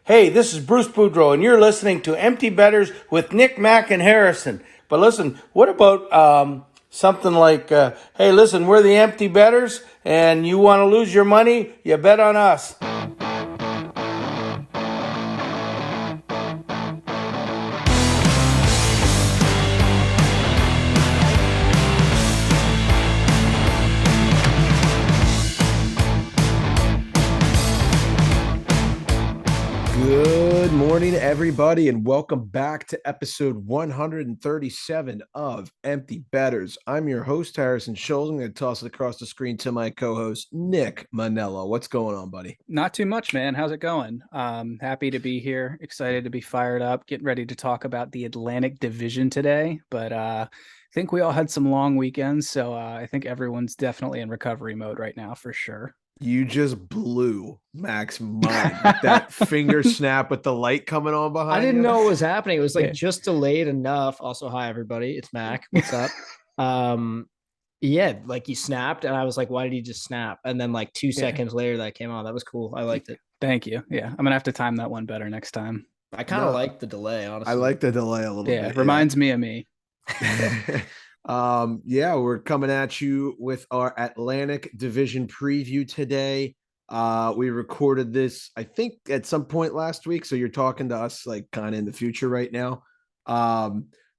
Hey, this is Bruce Boudreau, and you're listening to Empty Betters with Nick, Mack, and Harrison. But listen, what about something like, hey, listen, we're the Empty Betters, and you want to lose your money? You bet on us. Good morning, everybody, and welcome back to episode 137 of Empty Betters. I'm your host, Harrison Scholes. I'm going to toss it across the screen to my co-host, Nick Manella. What's going on, buddy? Not too much, man. How's it going? Happy to be here. Excited to be fired up. Getting ready to talk about the Atlantic Division today. But I think we all had some long weekends, so I think everyone's definitely in recovery mode right now for sure. You just blew Mac's mind with that finger snap with the light coming on behind I didn't you. know what was happening. It was like just delayed enough. Also, hi everybody. It's Mac. What's up? Yeah, like he snapped and I was like, why did he just snap? And then like 2 seconds later that came on. That was cool. I liked it. Thank you. Yeah. I'm gonna have to time that one better next time. I kind of like the delay, honestly. I like the delay a little bit. Yeah, reminds me of me. We're coming at you with our Atlantic Division preview today. We recorded this, I think, at some point last week, so you're talking to us like kind of in the future right now.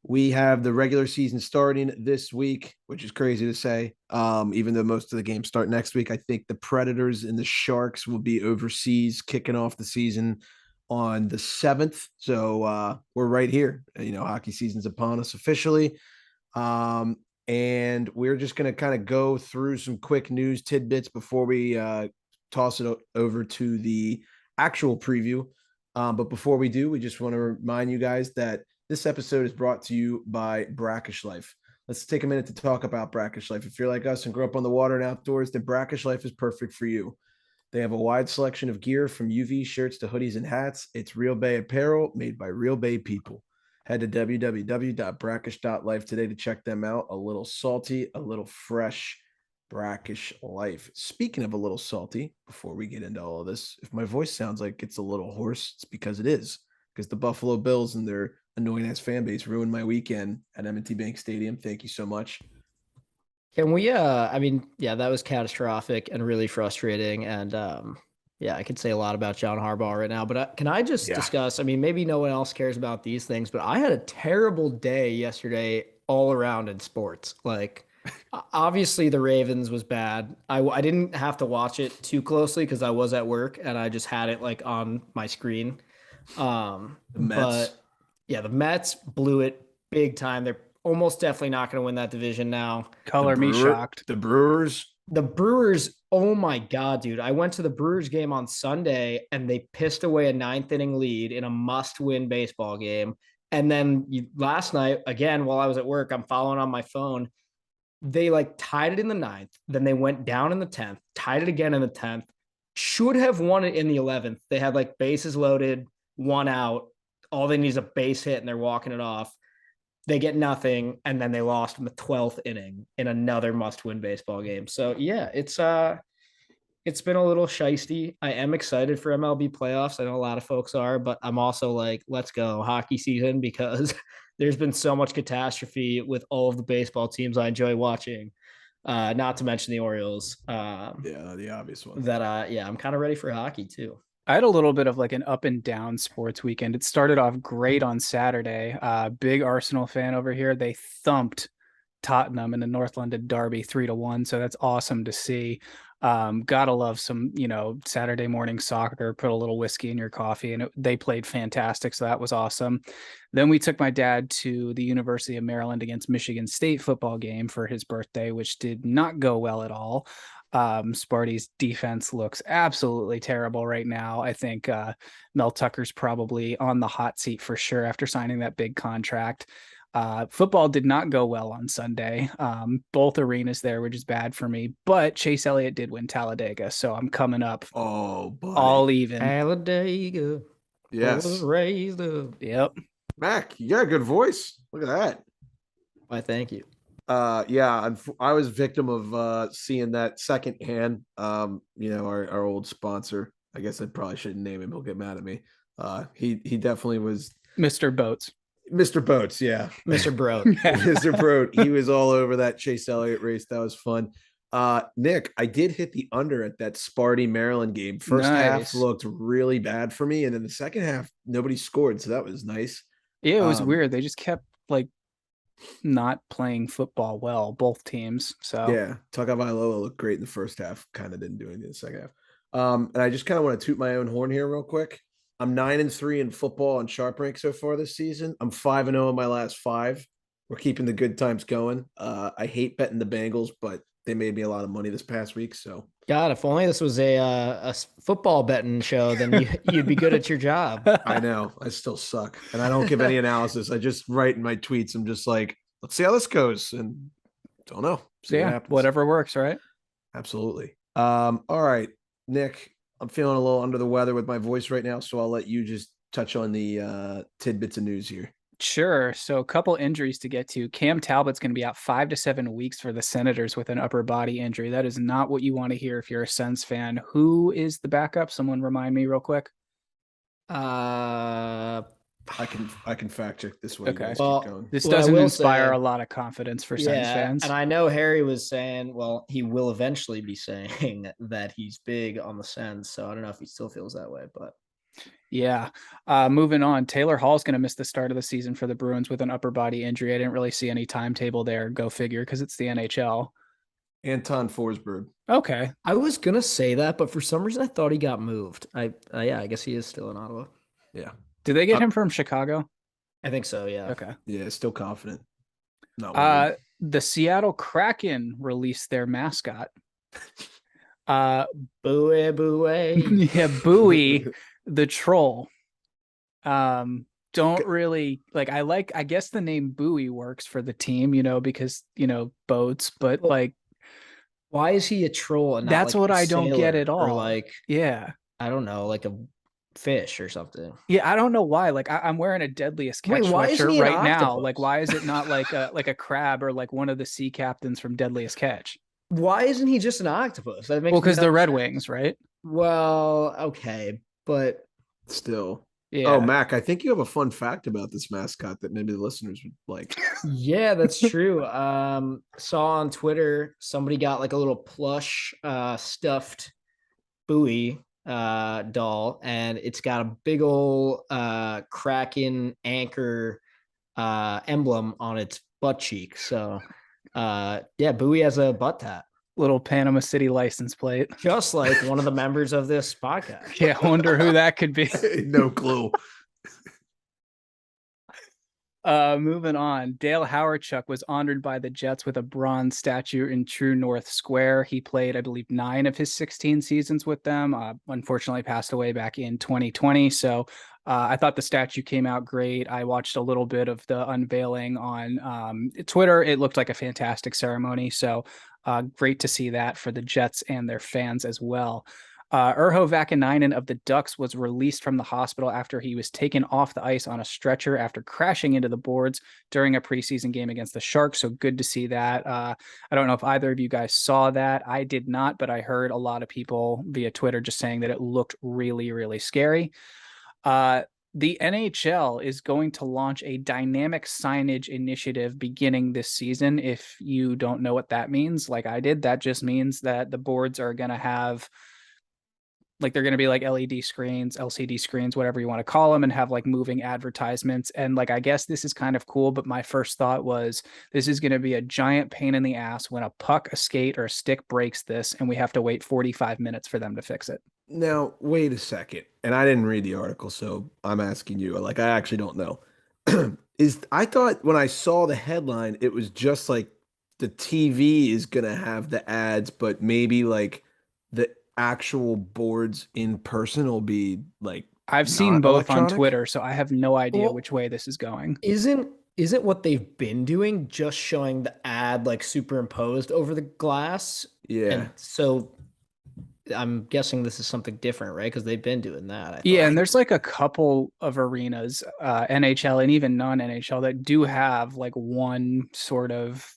We have the regular season starting this week, which is crazy to say. Even though most of the games start next week, I think the Predators and the Sharks will be overseas kicking off the season on the 7th. So we're right here. Hockey season's upon us officially. And we're just going to kind of go through some quick news tidbits before we toss it over to the actual preview. But before we do, we just want to remind you guys that this episode is brought to you by Brackish Life. Let's take a minute to talk about Brackish Life. If you're like us and grew up on the water and outdoors, then Brackish Life is perfect for you. They have a wide selection of gear from UV shirts to hoodies and hats. It's Real Bay apparel made by Real Bay people. Head to www.brackish.life today to check them out. A little salty, a little fresh Brackish Life. Speaking of a little salty, before we get into all of this, if my voice sounds like it's a little hoarse, it's because it is. Because the Buffalo Bills and their annoying-ass fan base ruined my weekend at M&T Bank Stadium. Thank you so much. Can we, that was catastrophic and really frustrating. And I could say a lot about John Harbaugh right now, but can I just discuss, maybe no one else cares about these things, but I had a terrible day yesterday all around in sports. Like, obviously the Ravens was bad. I didn't have to watch it too closely because I was at work and I just had it like on my screen. The Mets blew it big time. They're almost definitely not going to win that division now. Color me shocked. The Brewers, oh my God, dude. I went to the Brewers game on Sunday and they pissed away a 9th inning lead in a must-win baseball game. And then last night, again, while I was at work, I'm following on my phone. They like tied it in the 9th. Then they went down in the 10th, tied it again in the 10th, should have won it in the 11th. They had like bases loaded, 1 out. All they need is a base hit and they're walking it off. They get nothing, and then they lost in the 12th inning in another must-win baseball game. So yeah, it's been a little shiesty. I am excited for MLB playoffs. I know a lot of folks are, but I'm also like, let's go hockey season because there's been so much catastrophe with all of the baseball teams I enjoy watching. Not to mention the Orioles. The obvious one. I'm kind of ready for hockey too. I had a little bit of like an up and down sports weekend. It started off great on Saturday. Big Arsenal fan over here. They thumped Tottenham in the North London Derby 3-1. So that's awesome to see. Gotta love some, Saturday morning soccer, put a little whiskey in your coffee, and they played fantastic. So that was awesome. Then we took my dad to the University of Maryland against Michigan State football game for his birthday, which did not go well at all. Sparty's defense looks absolutely terrible right now. I think Mel Tucker's probably on the hot seat for sure after signing that big contract. Football did not go well on Sunday. Both arenas there, which is bad for me, but Chase Elliott did win Talladega, so I'm coming up all even. Talladega. Yes. Was raised up. Yep. Mac, you got a good voice. Look at that. Why, thank you. I was victim of seeing that secondhand. Our old sponsor. I guess I probably shouldn't name him. He'll get mad at me. He definitely was Mr. Boats. Mr. Boats. Yeah. Mr. Bro. Mr. Broad. He was all over that Chase Elliott race. That was fun. Nick, I did hit the under at that Sparty Maryland game. First half Nice. looked really bad for me, and then the second half nobody scored, so that was nice. Yeah, it was weird. They just kept like not playing football well, both teams. So Yeah, Tagovailoa looked great in the first half. Kind of didn't do anything in the second half. And I just kind of want to toot my own horn here real quick. I'm 9-3 in football on Sharp Rank so far this season. I'm 5-0 in my last 5. We're keeping the good times going. I hate betting the Bengals, but they made me a lot of money this past week. So God, if only this was a football betting show, then you'd be good at your job. I know I still suck, and I don't give any analysis. I just write in my tweets. I'm just like, let's see how this goes, and don't know. See what yeah, happens. whatever works, right? Absolutely. All right, Nick, I'm feeling a little under the weather with my voice right now, so I'll let you just touch on the tidbits of news here. Sure. So a couple injuries to get to. Cam Talbot's going to be out 5 to 7 weeks for the Senators with an upper body injury. That is not what you want to hear if you're a Sens fan. Who is the backup? Someone remind me real quick. I can fact check this way. Okay. Well, keep going. This Well, I doesn't will inspire say- a lot of confidence for Sens fans. And I know Harry was saying, well, he will eventually be saying that he's big on the Sens. So I don't know if he still feels that way, but Yeah. Moving on. Taylor Hall's going to miss the start of the season for the Bruins with an upper body injury. I didn't really see any timetable there. Go figure, because it's the NHL. Anton Forsberg. Okay. I was gonna say that, but for some reason I thought he got moved. I guess he is still in Ottawa. Yeah. Did they get him from Chicago? I think so. Yeah. Okay. Yeah, still confident. No. The Seattle Kraken released their mascot. Booey, booey. Yeah, Bowie, the troll. Don't really I guess the name Bowie works for the team, because boats, but Well, like Why is he a troll? And not that's like what a I don't get sailor at or all. like, Yeah. I don't know, like a fish or something. Yeah, I don't know why. Like I'm wearing a Deadliest Catch Wait, why isn't he sweatshirt an right now. octopus? Like, why is it not like a crab or like one of the sea captains from Deadliest Catch? Why isn't he just an octopus? That makes Well, because no the Red sense. Wings, right? Well, okay, but Still. Yeah. Oh, Mac, I think you have a fun fact about this mascot that maybe the listeners would like. yeah, that's true. Saw on Twitter somebody got like a little plush stuffed Bowie doll, and it's got a big old Kraken anchor emblem on its butt cheek. So yeah, Bowie has a butt tat, Little Panama City license plate. just like one of the members of this podcast. Yeah, I wonder who that could be. No clue. Moving on, Dale Howardchuk was honored by the Jets with a bronze statue in True North Square. He played, I believe, 9 of his 16 seasons with them. Unfortunately, passed away back in 2020. So I thought the statue came out great. I watched a little bit of the unveiling on Twitter. It looked like a fantastic ceremony. So great to see that for the Jets and their fans as well. Urho Vakanainen of the Ducks was released from the hospital after he was taken off the ice on a stretcher after crashing into the boards during a preseason game against the Sharks. So good to see that. I don't know if either of you guys saw that. I did not, but I heard a lot of people via Twitter just saying that it looked really, really scary. The NHL is going to launch a dynamic signage initiative beginning this season. If you don't know what that means, like I did, that just means that the boards are going to have, like, they're going to be like LED screens, LCD screens, whatever you want to call them, and have like moving advertisements. And like, I guess this is kind of cool, but my first thought was this is going to be a giant pain in the ass when a puck, a skate, or a stick breaks this, and we have to wait 45 minutes for them to fix it. Now, wait a second. And I didn't read the article, so I'm asking you. Like, I actually don't know. I thought when I saw the headline, it was just like the TV is going to have the ads, but maybe like the actual boards in person will be like I've seen not both on electronic? Twitter, so I have no idea Well, which way this is going. Isn't what they've been doing just showing the ad like superimposed over the glass? Yeah. And so I'm guessing this is something different, right? Because they've been doing that. I Yeah, thought. and there's like a couple of arenas, NHL and even non-NHL, that do have like one sort of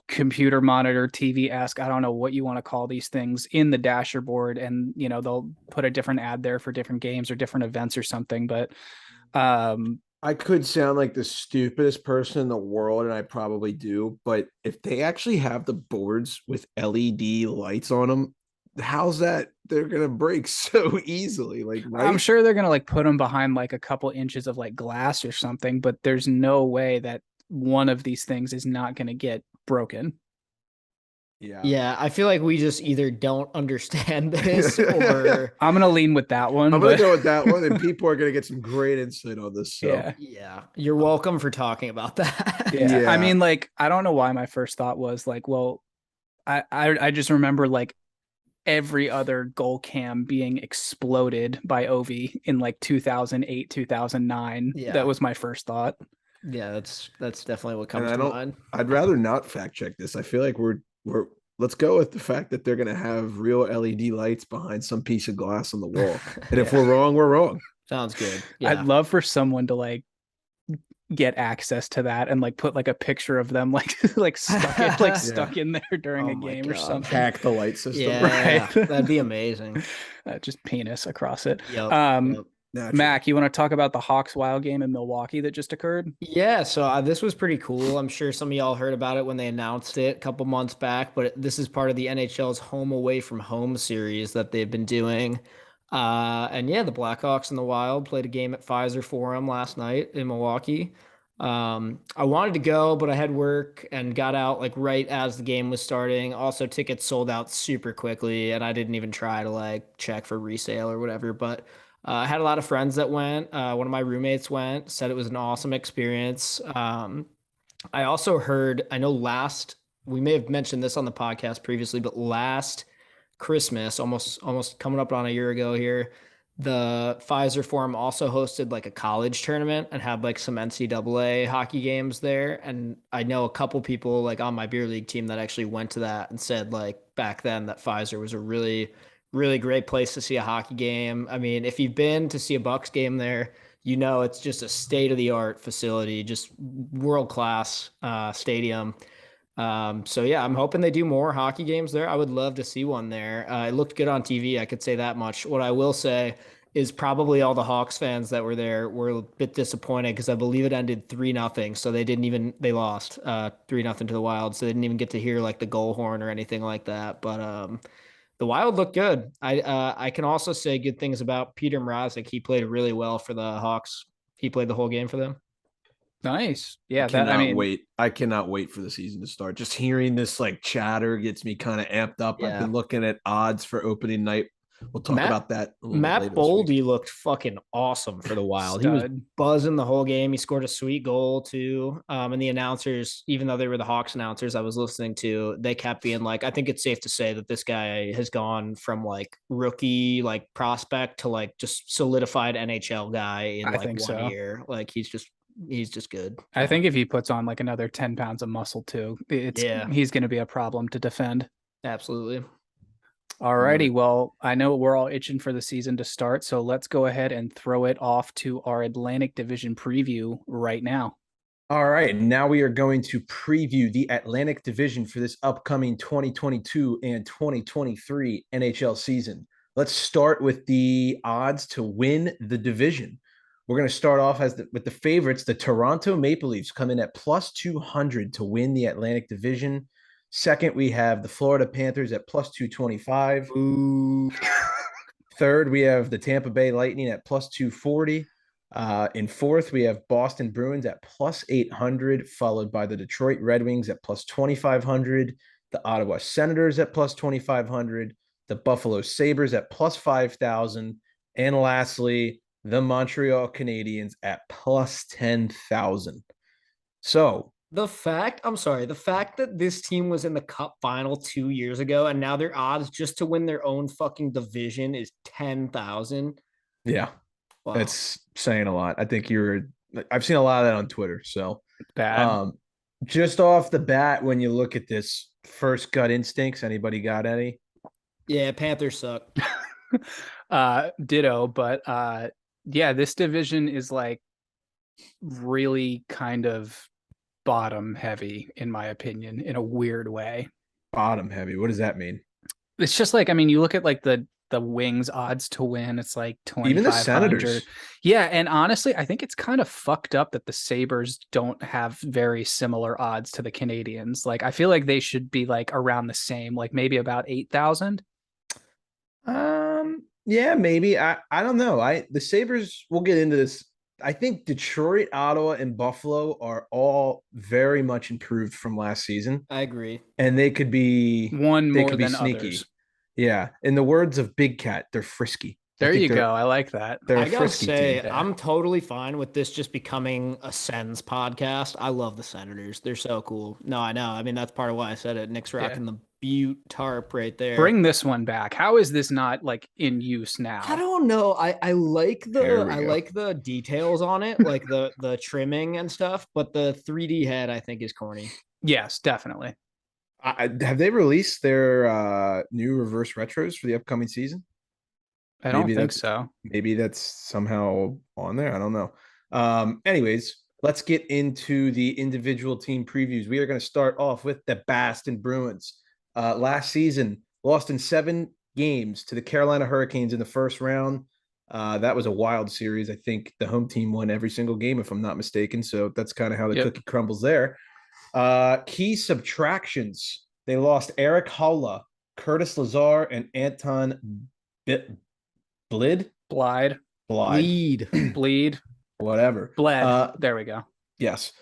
computer monitor TV-esque, I don't know what you want to call these things, in the dashboard, and they'll put a different ad there for different games or different events or something. But I could sound like the stupidest person in the world, and I probably do, but if they actually have the boards with LED lights on them, how's that they're gonna break so easily? Like, right? I'm sure they're gonna like put them behind like a couple inches of like glass or something, but there's no way that one of these things is not gonna get broken. Yeah, I feel like we just either don't understand this or I'm gonna lean with that one. I'm gonna go with that one, and people are gonna get some great insight on this. So. Yeah, you're welcome for talking about that. Yeah. I mean, like, I don't know why my first thought was like, well, I just remember like every other goal cam being exploded by Ovi in like 2008, 2009. Yeah. That was my first thought. Yeah, that's definitely what comes to mind. I'd rather not fact check this. I feel like we're let's go with the fact that they're gonna have real LED lights behind some piece of glass on the wall. And if we're wrong, we're wrong. Sounds good. Yeah. I'd love for someone to like get access to that and like put like a picture of them like stuck in there during a game or something. Hack the light system. Yeah, right. That'd be amazing. Just penis across it. Yep. Mac, you want to talk about the Hawks Wild game in Milwaukee that just occurred? Yeah, so this was pretty cool. I'm sure some of y'all heard about it when they announced it a couple months back, but this is part of the NHL's home away from home series that they've been doing. And yeah, the Blackhawks and the Wild played a game at Pfizer Forum last night in Milwaukee. I wanted to go, but I had work and got out like right as the game was starting. Also, tickets sold out super quickly, and I didn't even try to like check for resale or whatever, but I had a lot of friends that went. One of my roommates went, said it was an awesome experience. I also heard, I know we may have mentioned this on the podcast previously, but last Christmas, almost coming up on a year ago here, the Pfizer Forum also hosted like a college tournament and had like some NCAA hockey games there. And I know a couple people like on my beer league team that actually went to that and said like back then that Pfizer was a really great place to see a hockey game. I mean, if you've been to see a Bucks game there, it's just a state-of-the-art facility, just world-class stadium. So yeah, I'm hoping they do more hockey games there. I would love to see one there. It looked good on TV. I could say that much. What I will say is probably all the Hawks fans that were there were a bit disappointed because I believe it ended 3-0. So they lost 3-0 to the Wild. So they didn't even get to hear like the goal horn or anything like that. But the Wild looked good. I can also say good things about Peter Mrazek. He played really well for the Hawks. He played the whole game for them. Nice. Yeah. I cannot wait for the season to start. Just hearing this like chatter gets me kind of amped up. Yeah. I've been looking at odds for opening night. We'll talk about that. Matt Boldy looked fucking awesome for the Wild. He was buzzing the whole game. He scored a sweet goal too. And the announcers, even though they were the Hawks announcers I was listening to, they kept being like, I think it's safe to say that this guy has gone from like rookie, like prospect to like just solidified NHL guy in like 1 year. Like he's just good. I think if he puts on like another 10 pounds of muscle too, he's going to be a problem to defend. Absolutely. Alrighty, well, I know we're all itching for the season to start, so let's go ahead and throw it off to our Atlantic Division preview right now. All right, now we are going to preview the Atlantic Division for this upcoming 2022 and 2023 NHL season. Let's start with the odds to win the division. We're going to start off with the favorites. The Toronto Maple Leafs come in at plus 200 to win the Atlantic Division. Second, we have the Florida Panthers at plus 225. Ooh. Third, we have the Tampa Bay Lightning at plus 240. In fourth, we have Bastion Bruins at plus 800, followed by the Detroit Red Wings at plus 2,500, the Ottawa Senators at plus 2,500, the Buffalo Sabres at plus 5,000, and lastly, the Montreal Canadiens at plus 10,000. So, the fact that this team was in the Cup final 2 years ago and now their odds just to win their own fucking division is 10,000. Yeah. Wow. That's saying a lot. I think I've seen a lot of that on Twitter. So bad. Just off the bat, when you look at this, first gut instincts, anybody got any? Yeah, Panthers suck. Ditto, but yeah, this division is like really kind of bottom heavy, in my opinion, in a weird way. Bottom heavy. What does that mean? It's just like, I mean, you look at like the Wings odds to win, it's like Even the 2,500. Senators. Yeah, and honestly, I think it's kind of fucked up that the Sabers don't have very similar odds to the Canadians. Like, I feel like they should be like around the same, like maybe about 8,000. Yeah, maybe. I don't know. The Sabres, we'll get into this. I think Detroit, Ottawa, and Buffalo are all very much improved from last season, I agree. and they could be One they more could be than sneaky. others. Yeah. In the words of Big Cat, they're frisky. There you go. I like that. They're I a gotta frisky say, team. I'm totally fine with this just becoming a Sens podcast. I love the Senators. They're so cool. No, I know. I mean, that's part of why I said it. Nick's rocking the Butte tarp right there. Bring this one back. How is this not like in use now? I don't know. I like the details on it, like the trimming and stuff, but the 3D head I think is corny. Yes, definitely. Have they released their new reverse retros for the upcoming season? I don't think so. Maybe that's somehow on there. I don't know. Anyways, let's get into the individual team previews. We are going to start off with the Bastion Bruins. Last season, lost in 7 games to the Carolina Hurricanes in the first round. That was a wild series. I think the home team won every single game, if I'm not mistaken. So that's kind of how the cookie crumbles there. Key subtractions. They lost Eric Holla, Curtis Lazar, and Anton Bleed, whatever. Bled. There we go. Yes.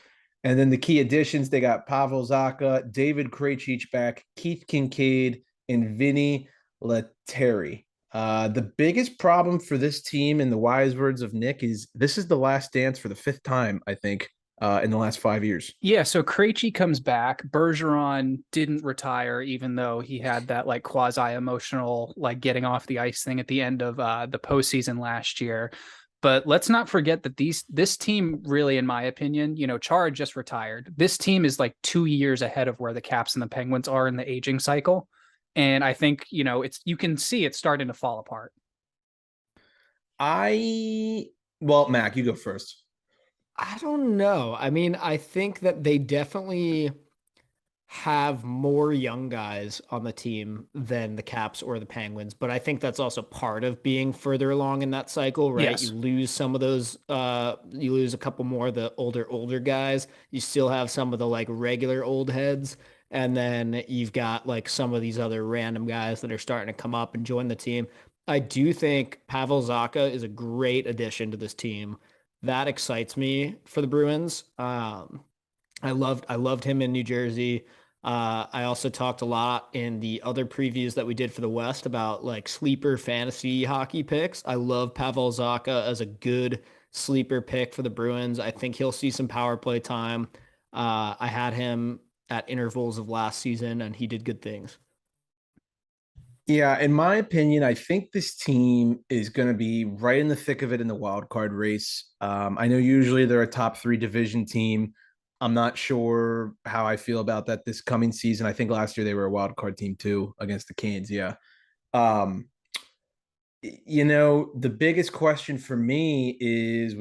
And then the key additions, they got Pavel Zacha, David Krejci back, Keith Kincaid, and Vinny Lettieri. The biggest problem for this team, in the wise words of Nick, is this is the last dance for the 5th time, I think, in the last 5 years. Yeah, so Krejci comes back. Bergeron didn't retire, even though he had that like quasi-emotional, like getting off the ice thing at the end of the postseason last year. But let's not forget that this team really, in my opinion, Chara just retired. This team is like 2 years ahead of where the Caps and the Penguins are in the aging cycle. And I think, you can see it's starting to fall apart. Well, Mac, you go first. I don't know. I mean, I think that they definitely have more young guys on the team than the Caps or the Penguins, but I think that's also part of being further along in that cycle, right? Yes. You lose some of those, you lose a couple more of the older guys. You still have some of the like regular old heads, and then you've got like some of these other random guys that are starting to come up and join the team. I do think Pavel Zacha is a great addition to this team. That excites me for the Bruins. I loved him in New Jersey. I also talked a lot in the other previews that we did for the West about like sleeper fantasy hockey picks. I love Pavel Zacha as a good sleeper pick for the Bruins. I think he'll see some power play time. I had him at intervals of last season, and he did good things. Yeah, in my opinion, I think this team is going to be right in the thick of it in the wild card race. I know usually they're a top 3 division team. I'm not sure how I feel about that this coming season. I think last year they were a wild card team too against the Canes. Yeah. The biggest question for me is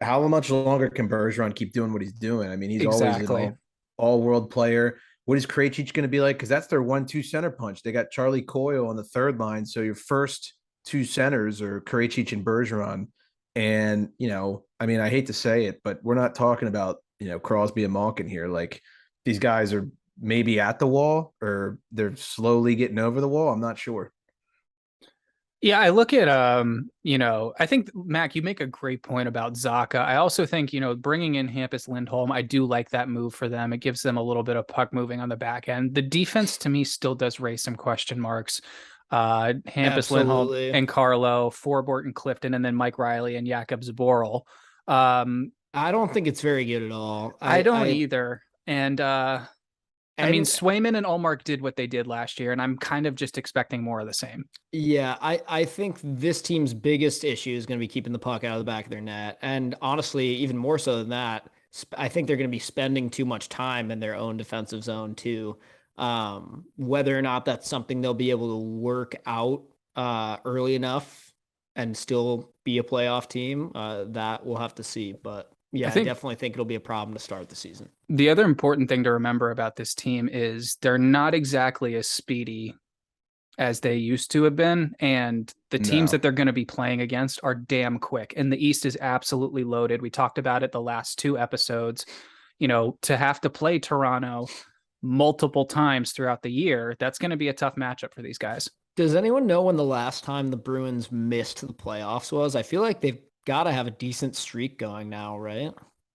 how much longer can Bergeron keep doing what he's doing? I mean, he's always an all-world player. What is Krejci going to be like? Because that's their 1-2 center punch. They got Charlie Coyle on the 3rd line. So your first 2 centers are Krejci and Bergeron. And, I hate to say it, but we're not talking about, Crosby and Malkin here. Like, these guys are maybe at the wall or they're slowly getting over the wall. I'm not sure. Yeah, I look at, I think, Mac, you make a great point about Zacha. I also think, bringing in Hampus Lindholm, I do like that move for them. It gives them a little bit of puck moving on the back end. The defense, to me, still does raise some question marks. Hampus Lindholm and Carlo, Forbort and Clifton, and then Mike Riley and Jakub Zboril. I don't think it's very good at all. I don't either. And Swayman and Ullmark did what they did last year, and I'm kind of just expecting more of the same. Yeah, I think this team's biggest issue is going to be keeping the puck out of the back of their net. And honestly, even more so than that, I think they're going to be spending too much time in their own defensive zone too. Whether or not that's something they'll be able to work out early enough and still be a playoff team, that we'll have to see. But Yeah, I think definitely think it'll be a problem to start the season. the other important thing to remember about this team is they're not exactly as speedy as they used to have been. And the teams No. that they're going to be playing against are damn quick. And the East is absolutely loaded. We talked about it the last 2 episodes. You know, to have to play Toronto multiple times throughout the year, that's going to be a tough matchup for these guys. Does anyone know when the last time the Bruins missed the playoffs was? I feel like they've got to have a decent streak going now, right?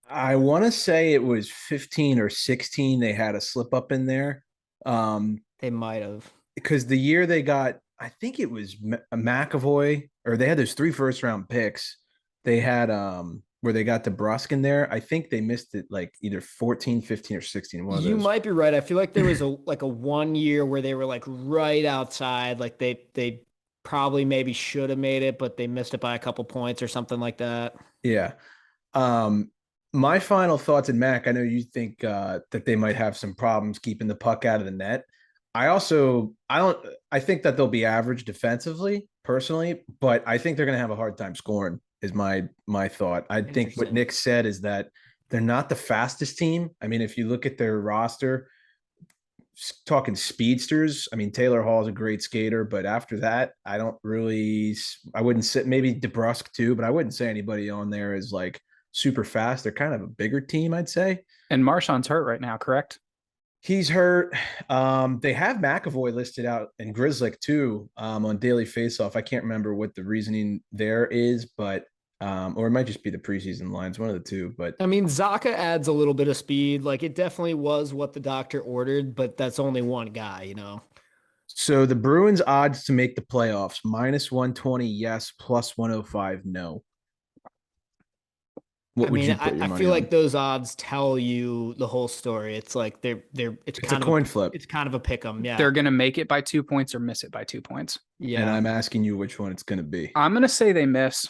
I want to say it was 15 or 16. They had a slip up in there. They might have. Because the year they got, I think it was McAvoy, or they had those 3 first-round picks. They had where they got DeBrusk in there. I think they missed it like either 14, 15, or 16. One of those. You might be right. I feel like there was a 1 year where they were like right outside. Like they probably maybe should have made it, but they missed it by a couple points or something like that. Yeah. My final thoughts, and Mac, I know you think that they might have some problems keeping the puck out of the net. I think that they'll be average defensively, personally, but I think they're going to have a hard time scoring. Is my thought. I think what Nick said is that they're not the fastest team. I mean, if you look at their roster, talking speedsters, I mean, Taylor Hall is a great skater, but after that, I wouldn't say, maybe DeBrusk too, but I wouldn't say anybody on there is like super fast. They're kind of a bigger team, I'd say. And Marchand's hurt right now, correct? He's hurt. They have McAvoy listed out and Grzelcyk too on Daily Faceoff. I can't remember what the reasoning there is, but or it might just be the preseason lines, one of the two. But I mean, Zaka adds a little bit of speed. Like it definitely was what the doctor ordered, but that's only one guy, you know. So the Bruins odds to make the playoffs, -120, yes, +105, no. What would you put your money I feel on? like those odds tell you the whole story. It's like it's a coin flip. It's kind of a pick 'em. Yeah. They're going to make it by 2 points or miss it by 2 points. Yeah. And I'm asking you which one it's going to be. I'm going to say they miss.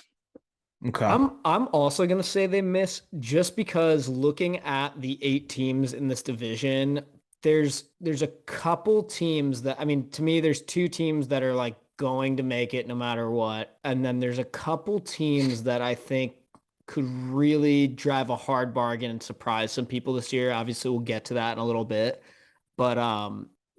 Okay. I'm also going to say they miss just because looking at the 8 teams in this division, there's a couple teams that, I mean, to me, there's 2 teams that are like going to make it no matter what. And then there's a couple teams that I think could really drive a hard bargain and surprise some people this year. Obviously, we'll get to that in a little bit. But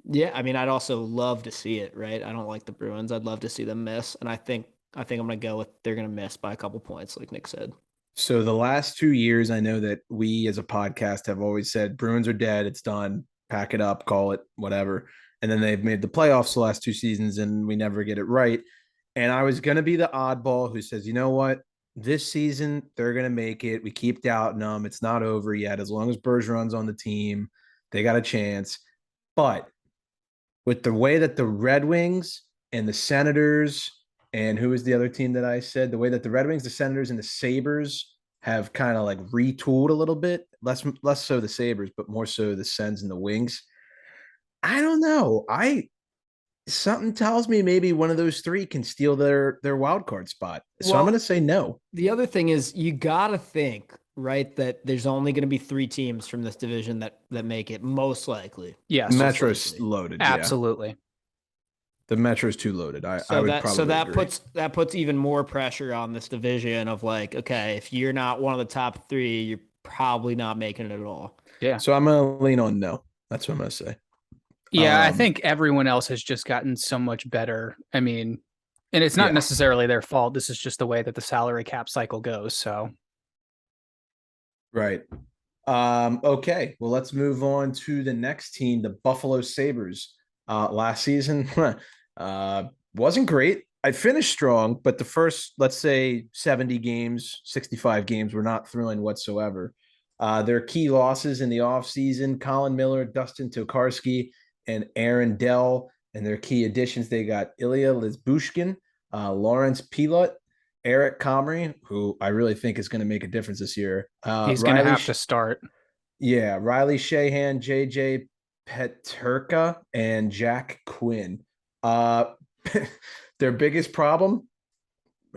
yeah, I mean, I'd also love to see it, right? I don't like the Bruins. I'd love to see them miss. And I think I'm going to go with they're going to miss by a couple points, like Nick said. So the last 2 years, I know that we as a podcast have always said Bruins are dead. It's done. Pack it up, call it whatever. And then they've made the playoffs the last 2 seasons and we never get it right. And I was going to be the oddball who says, you know what? This season, they're going to make it. We keep doubting them. It's not over yet. As long as Bergeron's on the team, they got a chance. But with the way that the Red Wings and the Senators, and who was the other team that I said? The way that the Red Wings, the Senators, and the Sabers have kind of like retooled a little bit. Less so the Sabers, but more so the Sens and the Wings. I don't know. Something tells me maybe one of those 3 can steal their wild card spot. So I'm going to say no. The other thing is you got to think, right, that there's only going to be 3 teams from this division that make it, most likely. Yes. Metro's loaded. Absolutely. Yeah. The Metro's too loaded. I would probably agree. That puts even more pressure on this division of like, okay, if you're not one of the top 3, you're probably not making it at all. Yeah. So I'm going to lean on no. That's what I'm going to say. Yeah, I think everyone else has just gotten so much better. I mean, and it's not necessarily their fault. This is just the way that the salary cap cycle goes. So, right. Okay. Well, let's move on to the next team, the Buffalo Sabres. Last season wasn't great. I finished strong, but the first, let's say 70 games, 65 games were not thrilling whatsoever. Their key losses in the offseason, Colin Miller, Dustin Tokarski, and Aaron Dell. And their key additions, they got Ilya Lizbushkin, Lawrence Pilot, Eric Comrie, who I really think is going to make a difference this year. he's going to have to start. Yeah, Riley Shahan, JJ Peterka, and Jack Quinn. Their biggest problem,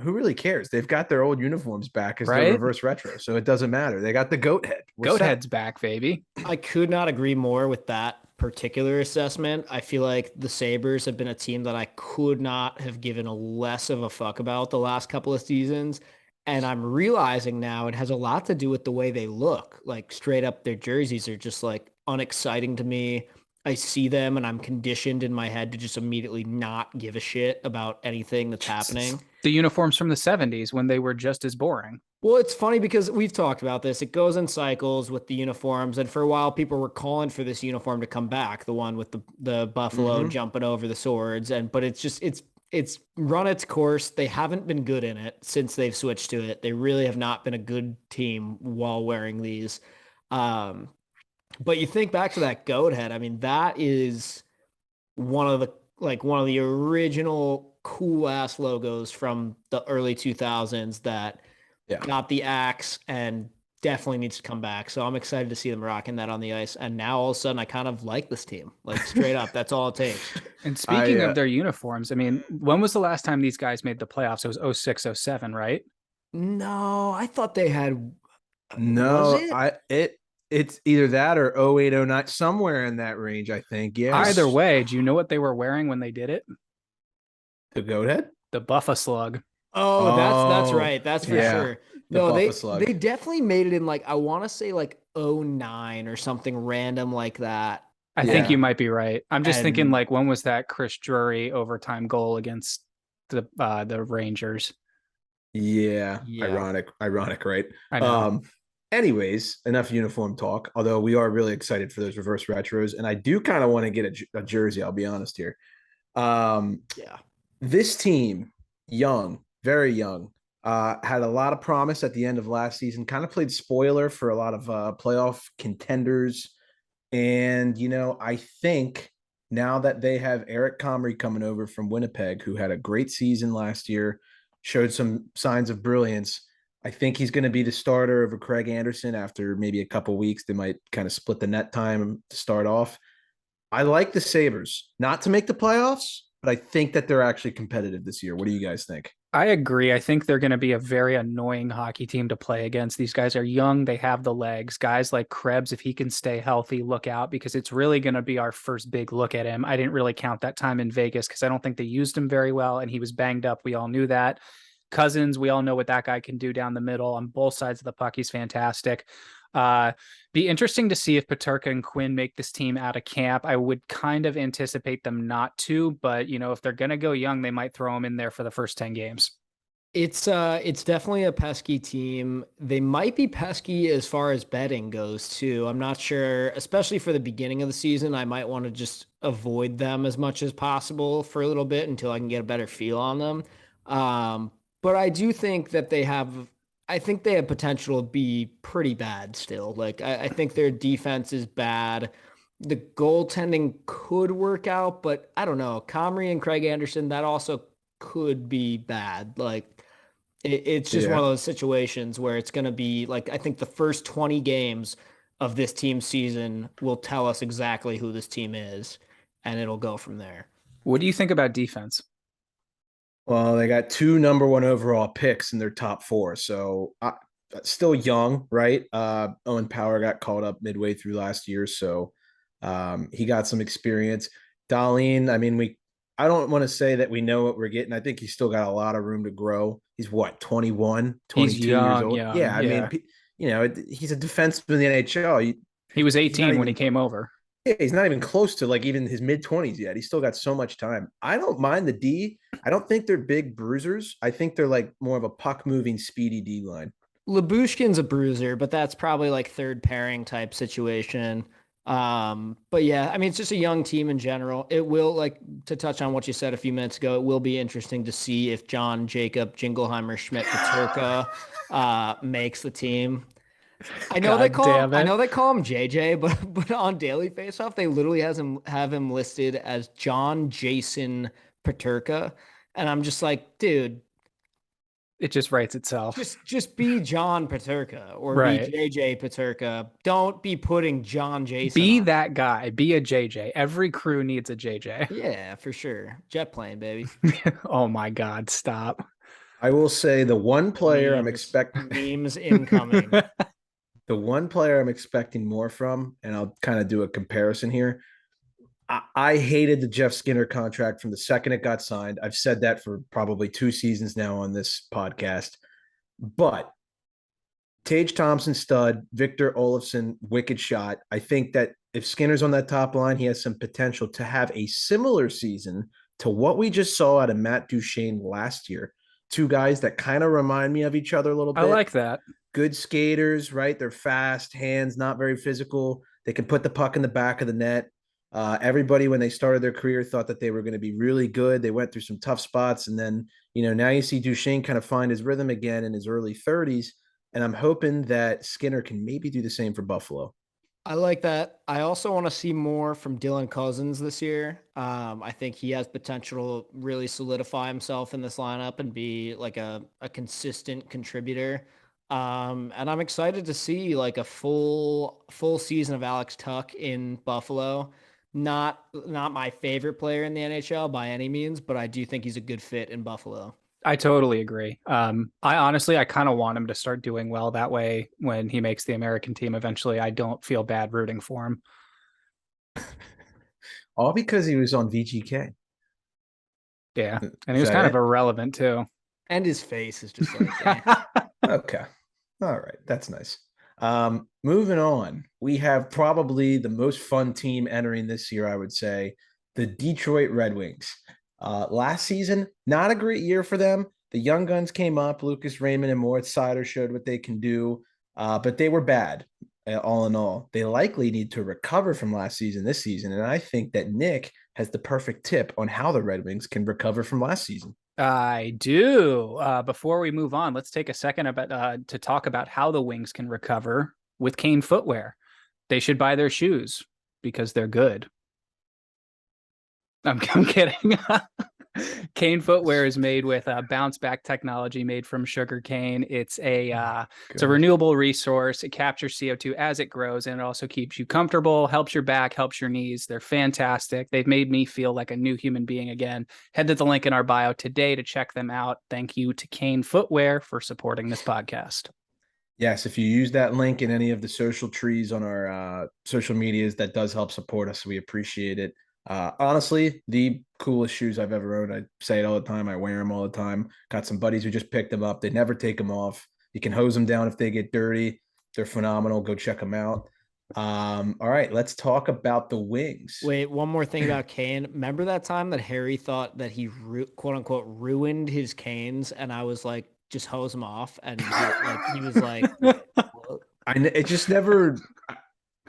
who really cares? They've got their old uniforms back as their reverse retro, so it doesn't matter. They got the goat head. Goat head's back, baby. I could not agree more with that particular assessment. I feel like the Sabres have been a team that I could not have given a less of a fuck about the last couple of seasons. And I'm realizing now it has a lot to do with the way they look. Like straight up, their jerseys are just like unexciting to me. I see them and I'm conditioned in my head to just immediately not give a shit about anything that's happening. The uniforms from the 70s when they were just as boring. Well, it's funny because we've talked about this. It goes in cycles with the uniforms, and for a while, people were calling for this uniform to come back, the one with the buffalo jumping over the swords. But it's run its course. They haven't been good in it since they've switched to it. They really have not been a good team while wearing these. But you think back to that goat head. I mean, that is one of the original cool ass logos from the early 2000s that got the axe and definitely needs to come back. So I'm excited to see them rocking that on the ice. And now all of a sudden I kind of like this team, like straight up. That's all it takes. And speaking of their uniforms, I mean, when was the last time these guys made the playoffs? It was 06, 07, right? No, I thought they had. No, it's either that or 08, 09, somewhere in that range, I think. Yeah. Either way, do you know what they were wearing when they did it? The goat head? The Buffa slug. Oh, that's right. That's for sure. No, they definitely made it in like, I want to say like 09 or something random like that. I think you might be right. I'm just thinking like, when was that Chris Drury overtime goal against the Rangers? Yeah. Ironic, right? I know. Anyways, enough uniform talk, although we are really excited for those reverse retros. And I do kind of want to get a jersey, I'll be honest here. This team, young, very young, had a lot of promise at the end of last season, kind of played spoiler for a lot of playoff contenders. And, I think now that they have Eric Comrie coming over from Winnipeg, who had a great season last year, showed some signs of brilliance, I think he's going to be the starter over Craig Anderson after maybe a couple weeks. They might kind of split the net time to start off. I like the Sabers, not to make the playoffs, but I think that they're actually competitive this year. What do you guys think? I agree. I think they're going to be a very annoying hockey team to play against. These guys are young. They have the legs. Guys like Krebs, if he can stay healthy, look out, because it's really going to be our first big look at him. I didn't really count that time in Vegas because I don't think they used him very well, and he was banged up. We all knew that. Cousins, we all know what that guy can do down the middle on both sides of the puck. He's fantastic. Be interesting to see if Peterka and Quinn make this team out of camp. I would kind of anticipate them not to, but if they're going to go young, they might throw them in there for the first 10 games. It's definitely a pesky team. They might be pesky as far as betting goes too. I'm not sure, especially for the beginning of the season. I might want to just avoid them as much as possible for a little bit until I can get a better feel on them. But I do think that they have potential to be pretty bad still. Like, I think their defense is bad. The goaltending could work out, but I don't know. Comrie and Craig Anderson, that also could be bad. Like, it's just one of those situations where it's going to be like, I think the first 20 games of this team's season will tell us exactly who this team is, and it'll go from there. What do you think about defense? Well, they got 2 number 1 overall picks in their top 4. So still young, right? Owen Power got called up midway through last year. So he got some experience. Dahlin, I mean, I don't want to say that we know what we're getting. I think he's still got a lot of room to grow. He's what, 21, 22 years old? Yeah. I mean, he's a defenseman in the NHL. He was 18 when he came over. Yeah, he's not even close to like even his mid-20s yet. He's still got so much time. I don't mind the D. I don't think they're big bruisers. I think they're like more of a puck-moving, speedy D line. Labushkin's a bruiser, but that's probably like third pairing type situation. But yeah, I mean, it's just a young team in general. It will, like, to touch on what you said a few minutes ago, it will be interesting to see if John Jacob Jingleheimer Schmidt Peterka makes the team. I know they call him JJ, but on Daily Faceoff they literally have him listed as John Jason Peterka, and I'm just like, dude, it just writes itself. Just be John Peterka or be JJ Peterka. Don't be putting John Jason. Be that guy. Be a JJ. Every crew needs a JJ. Yeah, for sure. Jet plane, baby. Oh my God, stop. I will say the one player I'm expecting memes incoming. The one player I'm expecting more from, and I'll kind of do a comparison here. I hated the Jeff Skinner contract from the second it got signed. I've said that for probably 2 seasons now on this podcast. But Tage Thompson, stud. Victor Olofsson, wicked shot. I think that if Skinner's on that top line, he has some potential to have a similar season to what we just saw out of Matt Duchene last year. Two guys that kind of remind me of each other a little bit. I like that. Good skaters, right? They're fast, hands, not very physical. They can put the puck in the back of the net. Everybody, when they started their career, thought that they were going to be really good. They went through some tough spots. And then, now you see Duchene kind of find his rhythm again in his early 30s. And I'm hoping that Skinner can maybe do the same for Buffalo. I like that. I also want to see more from Dylan Cousins this year. I think he has potential to really solidify himself in this lineup and be like a consistent contributor. And I'm excited to see like a full season of Alex Tuch in Buffalo. Not my favorite player in the NHL by any means, but I do think he's a good fit in Buffalo. I totally agree. I kind of want him to start doing well. That way, when he makes the American team eventually, I don't feel bad rooting for him. All because he was on VGK. Yeah, and he was kind of irrelevant too. And his face is just like, yeah. Okay. All right. That's nice. Moving on, we have probably the most fun team entering this year, I would say, the Detroit Red Wings. Last season, not a great year for them. The young guns came up. Lucas Raymond and Moritz Seider showed what they can do, but they were bad all in all. They likely need to recover from last season this season, and I think that Nick has the perfect tip on how the Red Wings can recover from last season. I do. Before we move on, let's take a second to talk about how the Wings can recover with Kane footwear. They should buy their shoes because they're good. I'm kidding. Kane footwear is made with bounce back technology made from sugar cane. It's a renewable resource. It captures CO2 as it grows, and it also keeps you comfortable, helps your back, helps your knees. They're fantastic. They've made me feel like a new human being again. Head to the link in our bio today to check them out. Thank you to Kane Footwear for supporting this podcast. Yes, if you use that link in any of the social trees on our social medias, that does help support us. We appreciate it. Honestly, the coolest shoes I've ever owned. I say it all the time. I wear them all the time. Got some buddies who just picked them up. They never take them off. You can hose them down if they get dirty. They're phenomenal. Go check them out. All right, let's talk about the Wings. Wait, one more thing about Kane. Remember that time that Harry thought that he quote unquote ruined his canes, and I was like, just hose them off, and he was like, it just never.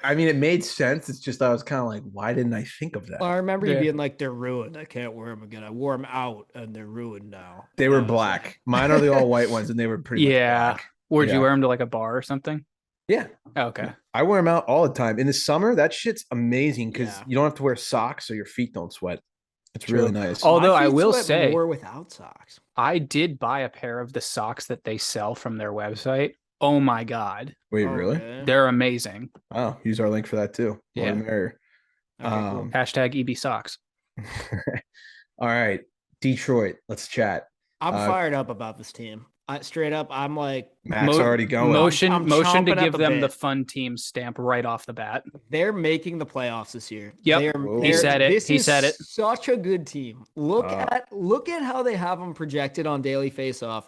I mean, it made sense. It's just I was kind of like, why didn't I think of that? Well, I remember you being like, they're ruined. I can't wear them again. I wore them out, and they're ruined now. They were black. Like... Mine are the all white ones, and they were pretty much black. Or did you wear them to like a bar or something? Yeah. Okay. I wear them out all the time. In the summer, that shit's amazing because you don't have to wear socks so your feet don't sweat. It's really nice. Although I will say, more without socks. I did buy a pair of the socks that they sell from their website. Oh my God. Wait, really? Man. They're amazing. Wow. Use our link for that too. Yeah. Okay, cool. Hashtag EB socks. All right. Detroit. Let's chat. I'm fired up about this team. Straight up, I'm like Matt's already going. Motion to give them bit. the fun team stamp right off the bat. They're making the playoffs this year. Yep. He said it. He said it. Such a good team. Look at how they have them projected on Daily Faceoff.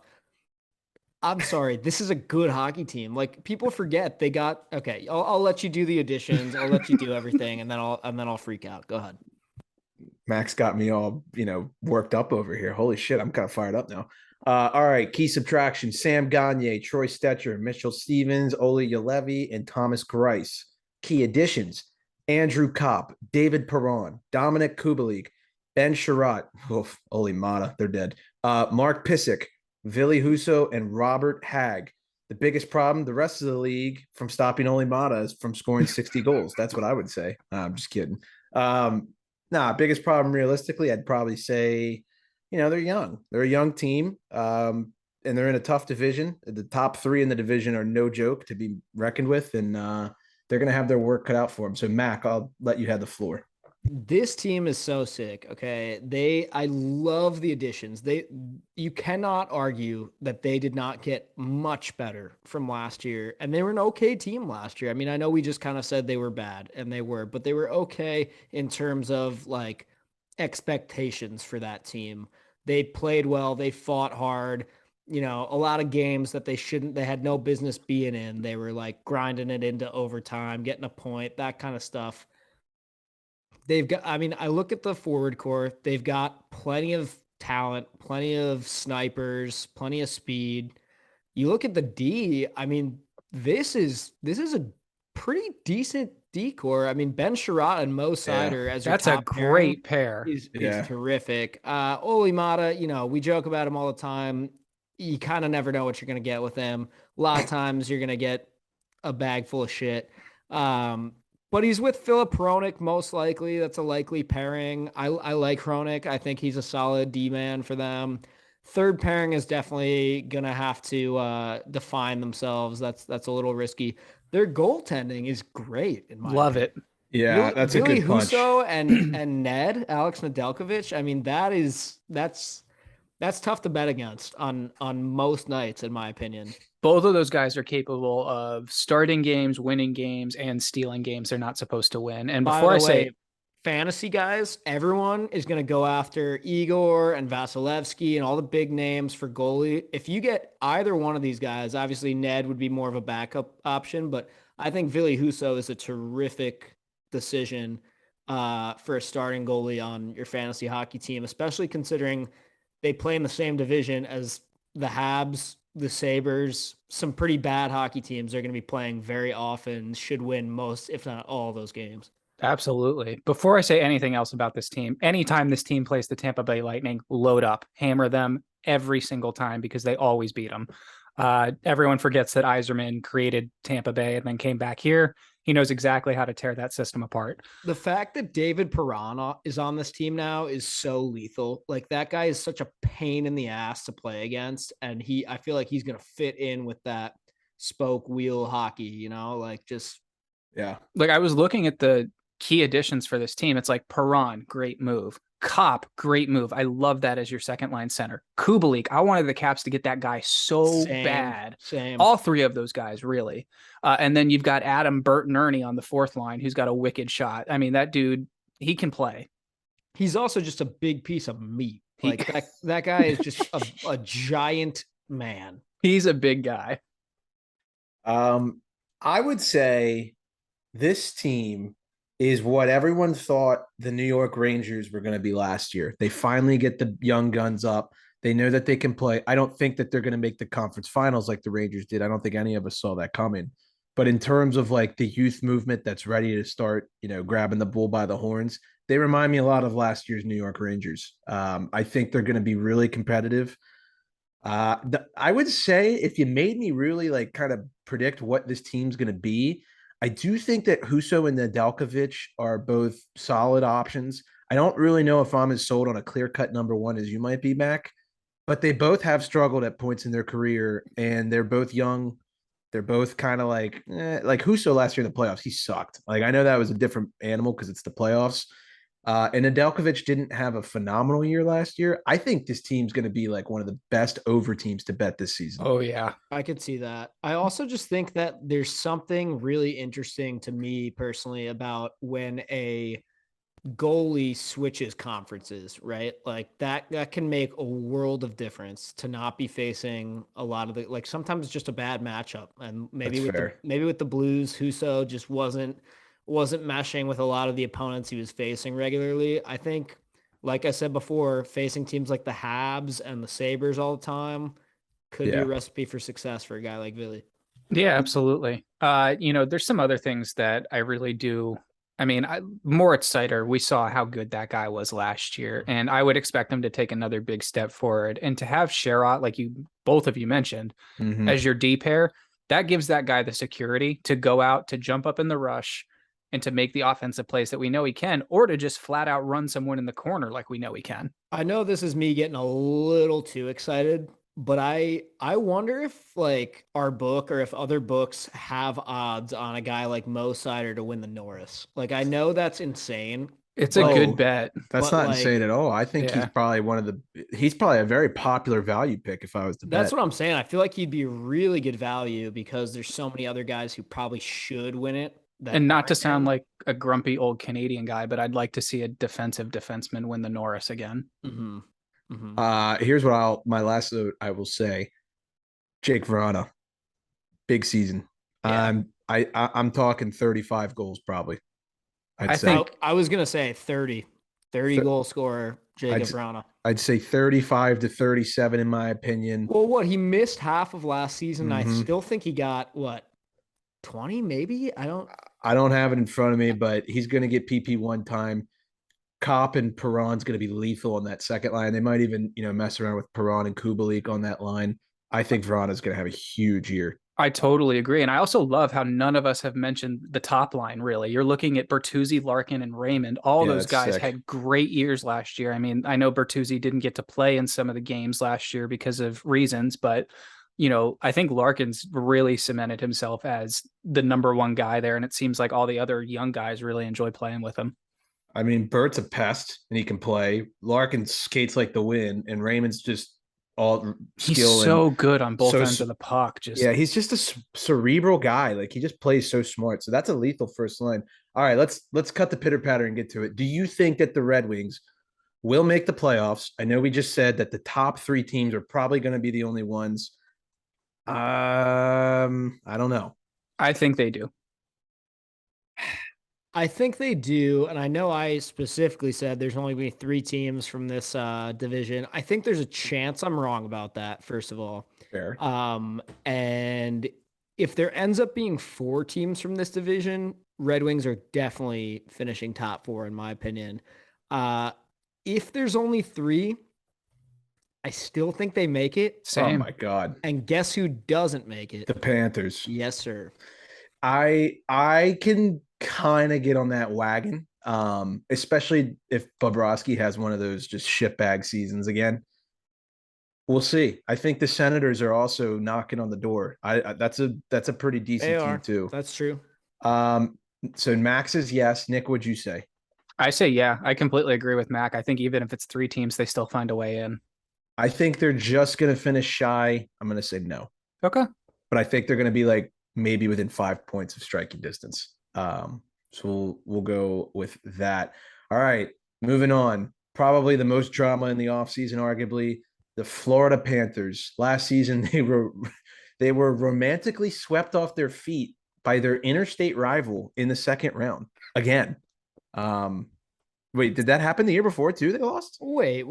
I'm sorry. This is a good hockey team. Like people forget they got. Okay, I'll let you do the additions. I'll let you do everything, and then I'll freak out. Go ahead. Max got me all worked up over here. Holy shit! I'm kind of fired up now. All right, key subtractions: Sam Gagner, Troy Stetcher, Mitchell Stevens, Ole Yalevi, and Thomas Greiss. Key additions: Andrew Kopp, David Perron, Dominic Kubalik, Ben Sherratt, Ole Mata, they're dead. Mark Pissick, Ville Husso, and Robert Hagg. The biggest problem, the rest of the league from stopping Ole Mata is from scoring 60 goals. That's what I would say. I'm just kidding. Biggest problem realistically, I'd probably say, they're young. They're a young team, and they're in a tough division. The top three in the division are no joke to be reckoned with, and they're going to have their work cut out for them. So, Mac, I'll let you have the floor. This team is so sick. Okay. I love the additions. You cannot argue that they did not get much better from last year. And they were an okay team last year. I mean, I know we just kind of said they were bad, and they were, but they were okay in terms of like expectations for that team. They played well. They fought hard. a lot of games that they had no business being in. They were like grinding it into overtime, getting a point, that kind of stuff. I look at the forward core, they've got plenty of talent, plenty of snipers, plenty of speed. You look at the D, this is a pretty decent D core. Ben Sherratt and Mo Sider as your That's a top pairing great pair. is terrific. Oli Mata, we joke about him all the time. You kind of never know what you're going to get with him. A lot of times you're going to get a bag full of shit. But he's with Philip Hronek, most likely. That's a likely pairing. I like Hronek. I think he's a solid D-man for them. Third pairing is definitely going to have to define themselves. That's a little risky. Their goaltending is great, in my Love opinion. it. Yeah, that's Billy a good punch. Husso and Ned, Alex Nedeljkovic. That's tough to bet against on most nights, in my opinion. Both of those guys are capable of starting games, winning games, and stealing games they're not supposed to win. And before I say fantasy guys, everyone is going to go after Igor and Vasilevsky and all the big names for goalie. If you get either one of these guys, obviously Ned would be more of a backup option, but I think Ville Husso is a terrific decision for a starting goalie on your fantasy hockey team, especially considering they play in the same division as the Habs, the Sabers, some pretty bad hockey teams. They're going to be playing very often, should win most, if not all, those games. Absolutely. Before I say anything else about this team, anytime this team plays the Tampa Bay Lightning, load up, hammer them every single time because they always beat them. Everyone forgets that Yzerman created Tampa Bay and then came back here. He knows exactly how to tear that system apart. The fact that David Perron is on this team now is so lethal. Like, that guy is such a pain in the ass to play against. And I feel like he's going to fit in with that spoke wheel hockey, Yeah. Like, I was looking at the key additions for this team. It's like Perron, great move. Kopp, great move. I love that as your second line center. Kubalik, I wanted the Caps to get that guy so bad. Same. All three of those guys, really. And then you've got Adam Burt and Ernie on the fourth line, who's got a wicked shot. That dude, he can play. He's also just a big piece of meat. Like, that guy is just a giant man. He's a big guy. I would say this team is what everyone thought the New York Rangers were going to be last year. They finally get the young guns up. They know that they can play. I don't think that they're going to make the conference finals like the Rangers did. I don't think any of us saw that coming. But in terms of like the youth movement that's ready to start, grabbing the bull by the horns, they remind me a lot of last year's New York Rangers. I think they're going to be really competitive. I would say if you made me really like kind of predict what this team's going to be, I do think that Husso and Nedeljkovic are both solid options. I don't really know if I'm as sold on a clear-cut number one as you might be, Mac, but they both have struggled at points in their career, and they're both young. They're both kind of like Husso last year in the playoffs. He sucked. Like, I know that was a different animal because it's the playoffs. And Nedeljkovic didn't have a phenomenal year last year. I think this team's going to be like one of the best over teams to bet this season. Oh, yeah. I could see that. I also just think that there's something really interesting to me personally about when a goalie switches conferences, right? Like, that can make a world of difference to not be facing a lot of like, sometimes it's just a bad matchup. And maybe with the Blues, Husso just wasn't meshing with a lot of the opponents he was facing regularly. I think, like I said before, facing teams like the Habs and the Sabers all the time could be a recipe for success for a guy like Ville. Yeah, absolutely. There's some other things that I really do. Moritz Seider, we saw how good that guy was last year, and I would expect him to take another big step forward. And to have Sherratt, like both of you mentioned, as your D pair, that gives that guy the security to go out, to jump up in the rush, and to make the offensive plays that we know he can, or to just flat out run someone in the corner like we know he can. I know this is me getting a little too excited, but I wonder if like our book or if other books have odds on a guy like Mo Sider to win the Norris. Like, I know that's insane. It's a good bet. That's not insane at all. I think he's probably he's probably a very popular value pick if I was to bet. That's what I'm saying. I feel like he'd be really good value because there's so many other guys who probably should win it. And not to sound like a grumpy old Canadian guy, but I'd like to see a defensive defenseman win the Norris again. Mm-hmm. Here's what my last note I will say. Jake Verana, big season. Yeah. I'm talking 35 goals probably. I think I was gonna say 30 goal scorer, Jacob Vrana. I'd say 35 to 37 in my opinion. Well, he missed half of last season. I still think he got 20 maybe. I don't have it in front of me, but he's going to get PP one time. Kopp and Perron's going to be lethal on that second line. They might even mess around with Perron and Kubalik on that line. I think Verana's going to have a huge year. I totally agree. And I also love how none of us have mentioned the top line, really. You're looking at Bertuzzi, Larkin, and Raymond. All those guys had great years last year. I mean, I know Bertuzzi didn't get to play in some of the games last year because of reasons, but, I think Larkin's really cemented himself as the number one guy there. And it seems like all the other young guys really enjoy playing with him. I mean, Bert's a pest and he can play. Larkin skates like the wind, and Raymond's just all skill. He's so good on both ends of the puck. He's just a cerebral guy. Like, he just plays so smart. So that's a lethal first line. All right, let's cut the pitter patter and get to it. Do you think that the Red Wings will make the playoffs? I know we just said that the top 3 teams are probably going to be the only ones. I don't know. I think they do. I think they do, and I know I specifically said there's only going to be 3 teams from this division. I think there's a chance I'm wrong about that, first of all. Fair. And if there ends up being 4 teams from this division, Red Wings are definitely finishing top 4, in my opinion. If there's only 3, I still think they make it. Same. Oh, my God. And guess who doesn't make it? The Panthers. Yes, sir. I can kind of get on that wagon, especially if Bobrovsky has one of those just shitbag seasons again. We'll see. I think the Senators are also knocking on the door. That's a pretty decent team too. That's true. So Max is yes. Nick, what'd you say? I say yeah. I completely agree with Mac. I think even if it's 3 teams, they still find a way in. I think they're just going to finish shy. I'm going to say no. Okay. But I think they're going to be like maybe within 5 points of striking distance. So we'll go with that. All right, moving on. Probably the most drama in the offseason, arguably, the Florida Panthers. Last season, they were romantically swept off their feet by their interstate rival in the second round again. Wait, did that happen the year before too? They lost? Wait.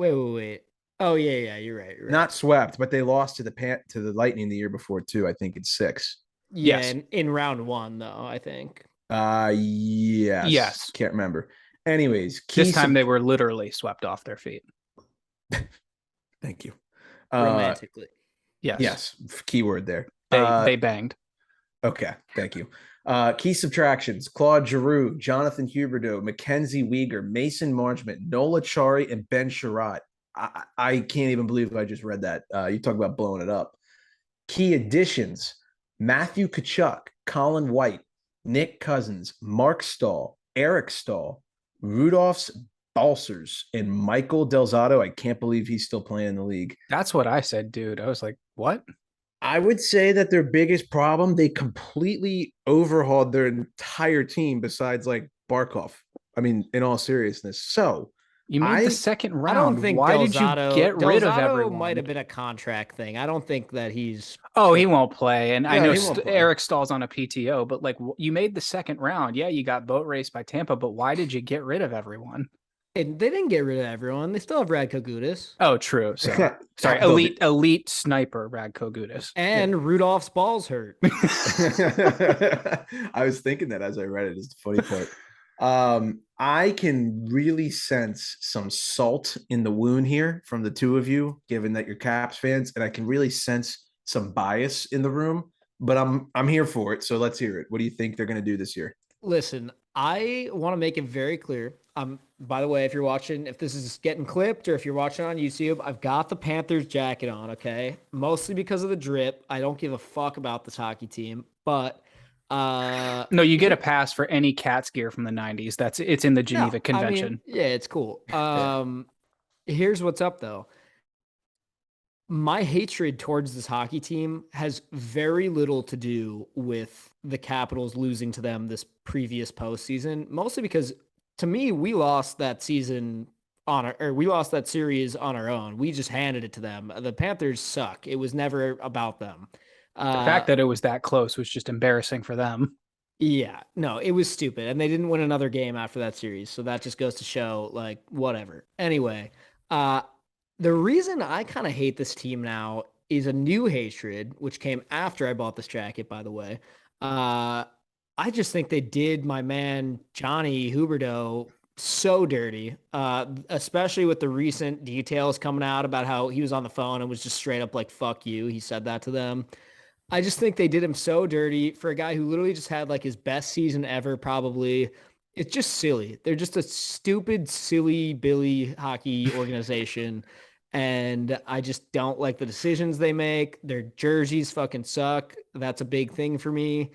Oh yeah, you're right. Not swept, but they lost to the Lightning the year before too. I think in 6. Yeah, yes. in round 1 though, I think. Yes. Can't remember. Anyways, this time they were literally swept off their feet. Thank you. Romantically. Yes. Keyword there. They banged. Okay. Thank you. Key subtractions: Claude Giroux, Jonathan Huberdeau, Mackenzie Weegar, Mason Marchment, Nola Chari, and Ben Sherratt. I can't even believe I just read that. You talk about blowing it up. Key additions: Matthew Tkachuk, Colin White, Nick Cousins, Mark Stahl, Eric Stahl, Rudolphs Balsers, and Michael Delzato. I can't believe he's still playing in the league. That's what I said, dude. I was like, what? I would say that their biggest problem, they completely overhauled their entire team besides like Barkov. I mean, in all seriousness. So you made the second round. I don't think why Delzato, did you get rid of Delzato everyone? Might have been a contract thing. I don't think that he's. Oh, he won't play. And Yeah, I know he won't play. Eric Stahl's on a PTO, but like you made the second round. Yeah, you got boat raced by Tampa, but why did you get rid of everyone? And they didn't get rid of everyone. They still have Radko Gudas. Oh, true. So sorry, elite sniper Radko Gudas. And Rudolph's balls hurt. I was thinking that as I read it, is the funny part. I can really sense some salt in the wound here from the two of you, given that you're Caps fans, and I can really sense some bias in the room. But I'm here for it. So let's hear it. What do you think they're going to do this year? Listen, I want to make it very clear. By the way, if you're watching, if this is getting clipped or if you're watching on YouTube, I've got the Panthers jacket on, okay? Mostly because of the drip. I don't give a fuck about this hockey team, but no, you get a pass for any Cats gear from the 90s. It's in the Geneva Convention. I mean, yeah, it's cool. Here's what's up though. My hatred towards this hockey team has very little to do with the Capitals losing to them this previous postseason, mostly because to me, we lost that season we lost that series on our own. We just handed it to them. The Panthers suck. It was never about them. The fact that it was that close was just embarrassing for them. Yeah, no, it was stupid. And they didn't win another game after that series. So that just goes to show, like, whatever. Anyway, the reason I kind of hate this team now is a new hatred, which came after I bought this jacket, by the way. I just think they did my man Johnny Huberdeau so dirty, especially with the recent details coming out about how he was on the phone and was just straight up like, fuck you. He said that to them. I just think they did him so dirty for a guy who literally just had like his best season ever, probably. It's just silly. They're just a stupid, silly Billy hockey organization. And I just don't like the decisions they make. Their jerseys fucking suck. That's a big thing for me.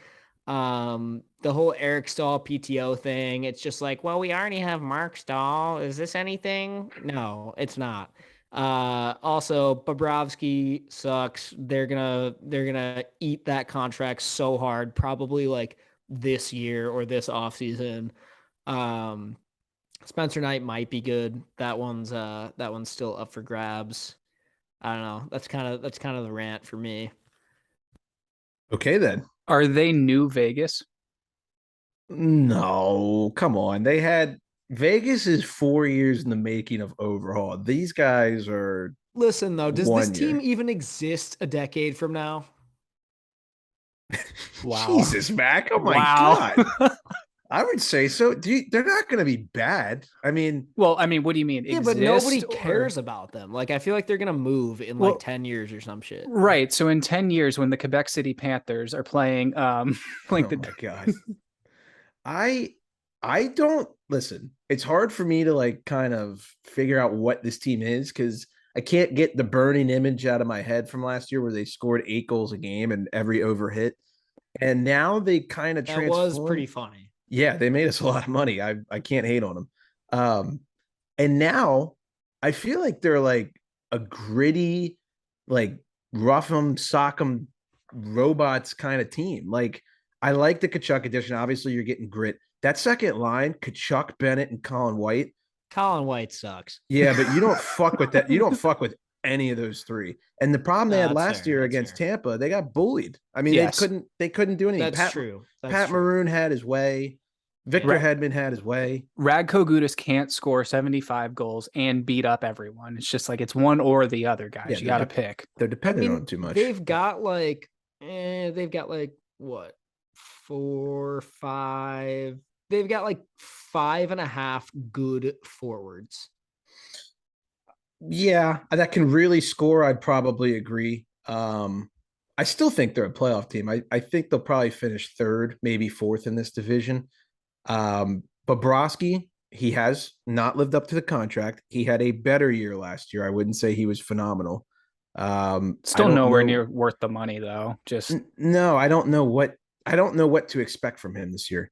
The whole Eric Stahl PTO thing, it's just like, well, we already have Mark Stahl. Is this anything? No, it's not. Also, Bobrovsky sucks. They're gonna eat that contract so hard, probably like this year or this offseason. Spencer Knight might be good. That one's still up for grabs. I don't know. That's kind of the rant for me. Okay, then. Are they new Vegas? No, come on. Vegas is 4 years in the making of overhaul. These guys are. Listen, though, does this 1 team year. even exist a decade from now? Wow. Jesus, Mac. Oh my Wow. God. I would say so. They're not going to be bad. I mean, Well, I mean, what do you mean? Yeah, but nobody exist, or- cares about them. Like, I feel like they're gonna move in Well, like 10 years or some shit. Right. So in 10 years, when the Quebec City Panthers are playing, like oh my God. I don't listen. It's hard for me to like kind of figure out what this team is because I can't get the burning image out of my head from last year where they scored 8 goals a game and every over hit. And now they kind of That was pretty funny. Yeah, they made us a lot of money. I can't hate on them. And now I feel like they're like a gritty, like rough 'em, sock 'em robots kind of team. Like I like the Kachuk edition. Obviously, you're getting grit. That second line, Kachuk, Bennett, and Colin White. Colin White sucks. Yeah, but you don't fuck with that. You don't fuck with any of those three. And the problem they had last year against Tampa, they got bullied. I mean, Yes. they couldn't do anything. That's true. Pat Maroon had his way. Victor Hedman had his way. Radko Gudas can't score 75 goals and beat up everyone. It's just like it's one or the other, guys. Yeah, you got to pick. They're dependent on too much. They've got like what? 4, 5. They've got like 5.5 good forwards. Yeah, that can really score. I'd probably agree. I still think they're a playoff team. I think they'll probably finish third, maybe fourth in this division. Bobrovsky, he has not lived up to the contract. He had a better year last year. I wouldn't say he was phenomenal. Still nowhere near worth the money though. Just no, I don't know what to expect from him this year.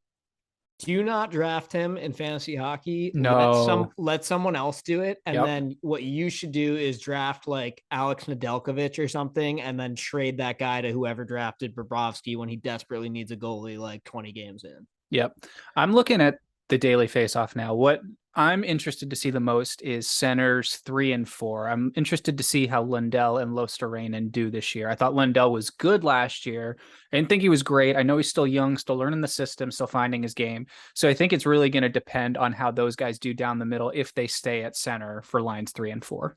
Do not draft him in fantasy hockey. No. Let someone else do it. And then what you should do is draft like Alex Nedeljkovic or something and then trade that guy to whoever drafted Bobrovsky when he desperately needs a goalie like 20 games in. Yep. I'm looking at the daily faceoff now. What I'm interested to see the most is centers 3 and 4. I'm interested to see how Lundell and Luostarinen do this year. I thought Lundell was good last year. I didn't think he was great. I know he's still young, still learning the system, still finding his game. So I think it's really going to depend on how those guys do down the middle if they stay at center for lines 3 and 4.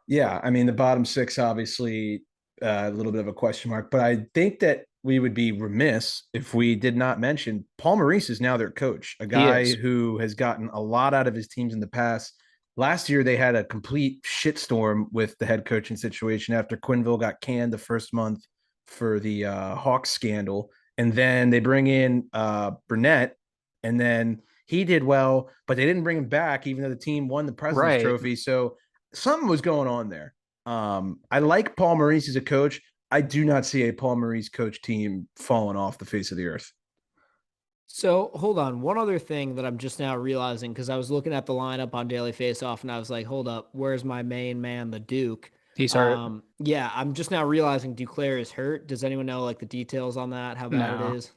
Yeah, I mean, the bottom 6, obviously, a little bit of a question mark, but I think that we would be remiss if we did not mention Paul Maurice is now their coach, a guy who has gotten a lot out of his teams in the past. Last year, they had a complete shitstorm with the head coaching situation after Quenneville got canned the first month for the Hawks scandal. And then they bring in Burnett, and then he did well, but they didn't bring him back, even though the team won the President's Trophy. So something was going on there. I like Paul Maurice as a coach. I do not see a Paul Maurice coach team falling off the face of the earth. So hold on. One other thing that I'm just now realizing, because I was looking at the lineup on Daily Faceoff and I was like, hold up, where's my main man, the Duke? He's hurt. Yeah, I'm just now realizing Duclair is hurt. Does anyone know like the details on that, how bad it is?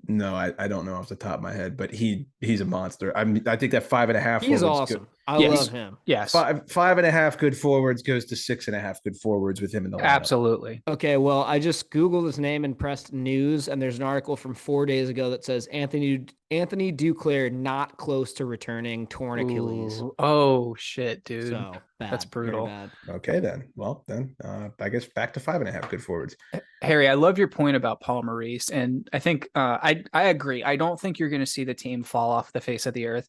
No, I don't know off the top of my head, but he's a monster. I think that 5.5 He's forwards awesome. I Yes. love him. Yes, five and a half good forwards goes to 6.5 good forwards with him in the lineup. absolutely. Okay, well, I just Googled his name and pressed news, and there's an article from 4 days ago that says Anthony Duclair not close to returning, torn Achilles. Ooh, oh shit, dude. So bad. That's brutal. Very bad. Okay, then. Well, then I guess back to 5.5 good forwards. Harry, I love your point about Paul Maurice, and I think I agree. I don't think you're going to see the team fall off the face of the earth,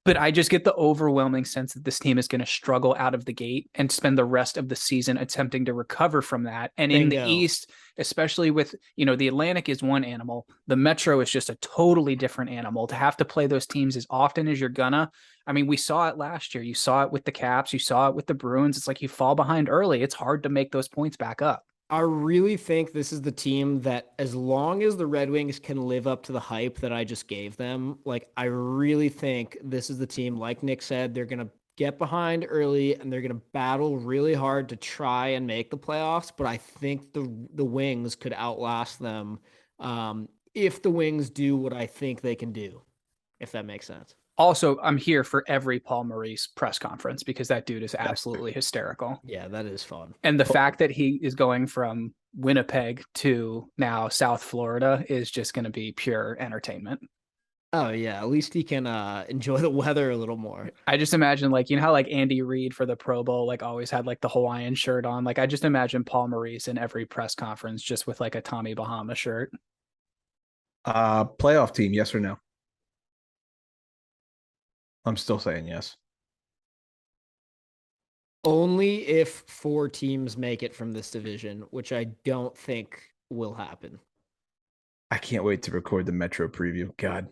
but I just get the overwhelming sense that this team is going to struggle out of the gate and spend the rest of the season attempting to recover from that. And in the East, especially with, the Atlantic is one animal, the Metro is just a totally different animal. To have to play those teams as often as you're gonna, I mean, we saw it last year. You saw it with the Caps, you saw it with the Bruins. It's like you fall behind early. It's hard to make those points back up. I really think this is the team that, as long as the Red Wings can live up to the hype that I just gave them, like, I really think this is the team, like Nick said, they're going to get behind early and they're going to battle really hard to try and make the playoffs. But I think the Wings could outlast them if the Wings do what I think they can do, if that makes sense. Also, I'm here for every Paul Maurice press conference because that dude is absolutely hysterical. Yeah, that is fun. And the fact that he is going from Winnipeg to now South Florida is just going to be pure entertainment. Oh, yeah. At least he can enjoy the weather a little more. I just imagine, like, you know how, like, Andy Reid for the Pro Bowl, like, always had, like, the Hawaiian shirt on. Like, I just imagine Paul Maurice in every press conference just with, like, a Tommy Bahama shirt. Playoff team, yes or no? I'm still saying yes. Only if 4 teams make it from this division, which I don't think will happen. I can't wait to record the Metro preview. God.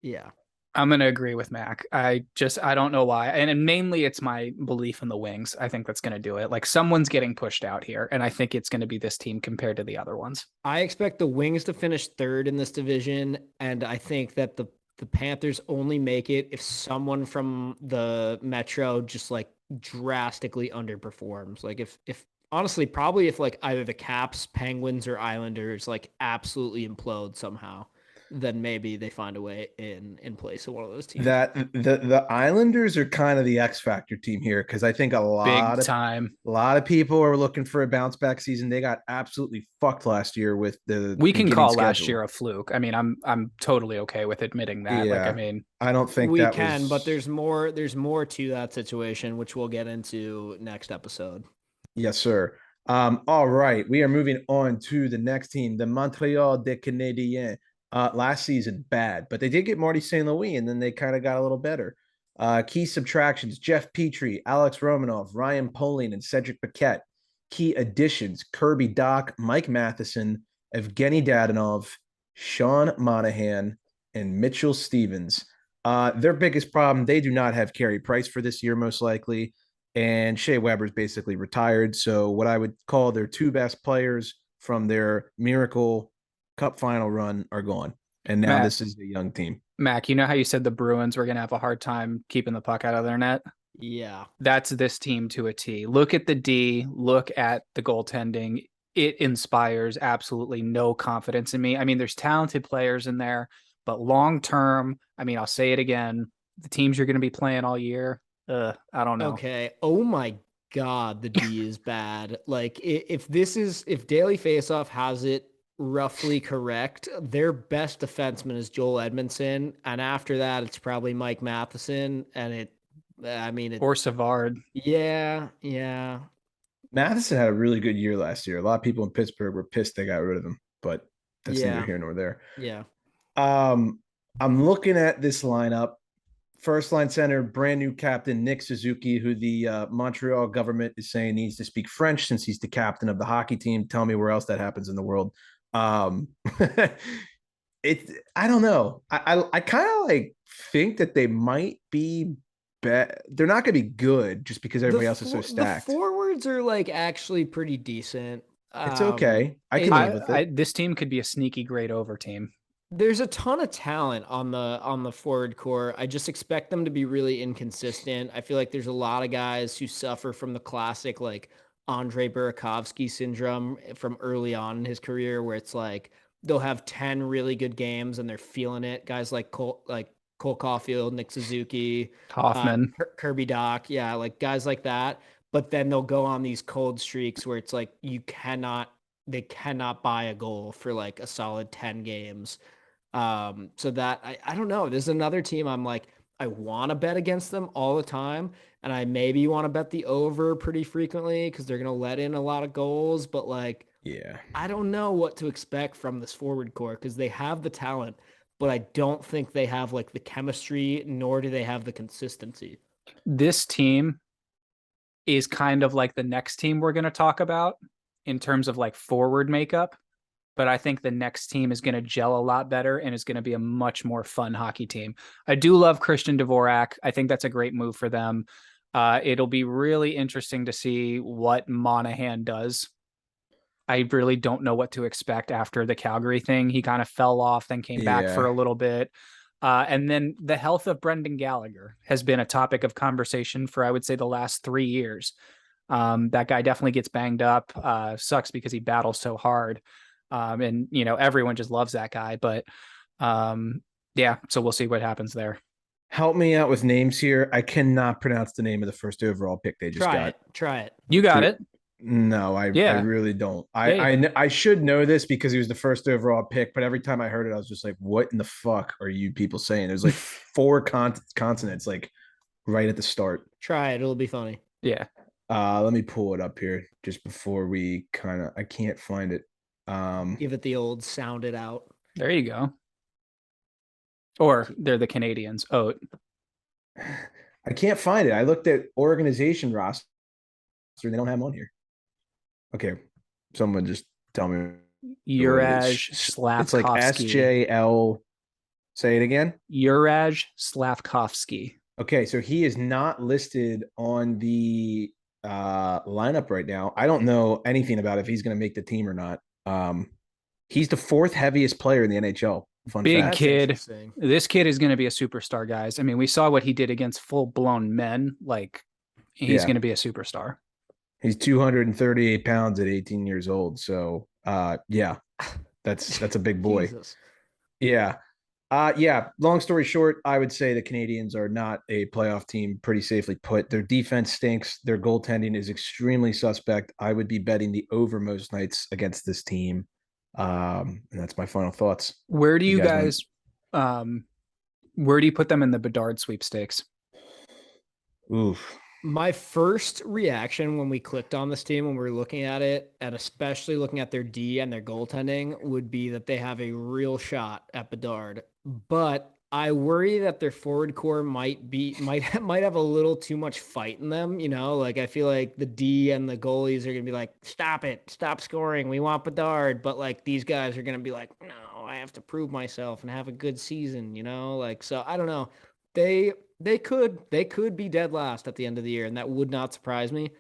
Yeah. I'm going to agree with Mac. I don't know why. And mainly it's my belief in the Wings. I think that's going to do it. Like, someone's getting pushed out here, and I think it's going to be this team compared to the other ones. I expect the Wings to finish 3rd in this division, and I think that the Panthers only make it if someone from the Metro just, like, drastically underperforms. Like, if honestly, probably if, like, either the Caps, Penguins, or Islanders, like, absolutely implode somehow, then maybe they find a way in place of one of those teams. That the Islanders are kind of the X factor team here, because I think a lot of people are looking for a bounce back season. They got absolutely fucked last year with the. We can call last year a fluke. I mean, I'm totally okay with admitting that. Yeah, like, I mean, I don't think we can, but there's more to that situation, which we'll get into next episode. Yes, sir. All right, we are moving on to the next team, the Montreal des Canadiens. Last season, bad, but they did get Marty St. Louis, and then they kind of got a little better. Key subtractions: Jeff Petrie, Alex Romanov, Ryan Poling, and Cedric Paquette. Key additions: Kirby Dach, Mike Matheson, Evgeny Dadonov, Sean Monahan, and Mitchell Stevens. Their biggest problem, they do not have Carey Price for this year, most likely, and Shea Weber's basically retired. So what I would call their 2 best players from their Miracle Cup final run are gone. And now this is a young team. Mac, you know how you said the Bruins were going to have a hard time keeping the puck out of their net? Yeah. That's this team to a T. Look at the D, look at the goaltending. It inspires absolutely no confidence in me. I mean, there's talented players in there, but long-term, I mean, I'll say it again, the teams you're going to be playing all year, I don't know. Okay. Oh my God, the D is bad. Like, if Daily Faceoff has it roughly correct, their best defenseman is Joel Edmondson, and after that it's probably Mike Matheson, and or Savard. Yeah. Matheson had a really good year last year. A lot of people in Pittsburgh were pissed they got rid of him, but that's neither here nor there. Yeah. I'm looking at this lineup. First line center, brand new captain Nick Suzuki, who the Montreal government is saying needs to speak French since he's the captain of the hockey team. Tell me where else that happens in the world. I don't know. I kind of like think that they might be bad. They're not going to be good just because everybody else is so stacked. The forwards are, like, actually pretty decent. It's okay. I can live with it. This team could be a sneaky grade over team. There's a ton of talent on the forward core. I just expect them to be really inconsistent. I feel like there's a lot of guys who suffer from the classic, like, Andre Burakovsky syndrome from early on in his career, where it's like they'll have 10 really good games and they're feeling it. Guys like Cole Caulfield, Nick Suzuki, Hoffman. Kirby Doc. Yeah. Like guys like that. But then they'll go on these cold streaks where it's like, they cannot buy a goal for like a solid 10 games. So that I don't know. There's another team I'm like, I want to bet against them all the time. And I maybe want to bet the over pretty frequently because they're going to let in a lot of goals. But like, Yeah. I don't know what to expect from this forward core because they have the talent, but I don't think they have like the chemistry, nor do they have the consistency. This team is kind of like the next team we're going to talk about in terms of like forward makeup. But I think the next team is going to gel a lot better and is going to be a much more fun hockey team. I do love Christian Dvorak. I think that's a great move for them. It'll be really interesting to see what Monahan does. I really don't know what to expect after the Calgary thing. He kind of fell off, then came back for a little bit. And then the health of Brendan Gallagher has been a topic of conversation for, I would say, the last 3 years. That guy definitely gets banged up. Sucks because he battles so hard. And everyone just loves that guy, but yeah, so we'll see what happens there. Help me out with names here. I cannot pronounce the name of the first overall pick they just got. Try it. You got it. No, I really don't. I should know this because he was the first overall pick, but every time I heard it, I was just like, what in the fuck are you people saying? There's like 4 consonants like right at the start. Try it. It'll be funny. Yeah. Let me pull it up here just before we I can't find it. Give it the old sound it out. There you go. Or they're the Canadians. Oh, I can't find it. I looked at organization roster. They don't have them on here. Okay. Someone just tell me. Juraj Slavkovsky. It's like SJL. Say it again. Juraj Slavkovsky. Okay. So he is not listed on the lineup right now. I don't know anything about if he's going to make the team or not. He's the 4th heaviest player in the NHL. Fun Big fact. kid. This kid is going to be a superstar, guys. I mean, we saw what he did against full-blown men. Like, he's going to be a superstar. He's 238 pounds at 18 years old. So, yeah, that's a big boy. Jesus. Yeah. Yeah. Long story short, I would say the Canadians are not a playoff team, pretty safely put. Their defense stinks. Their goaltending is extremely suspect. I would be betting the over most nights against this team. And that's my final thoughts. Where do you guys where do you put them in the Bedard sweepstakes? Oof. My first reaction when we clicked on this team, when we were looking at it, and especially looking at their D and their goaltending, would be that they have a real shot at Bedard. But I worry that their forward core might have a little too much fight in them. Like I feel like the D and the goalies are gonna be like, stop scoring. We want Bedard. But like these guys are gonna be like, no, I have to prove myself and have a good season. Like so. I don't know. They could be dead last at the end of the year, and that would not surprise me.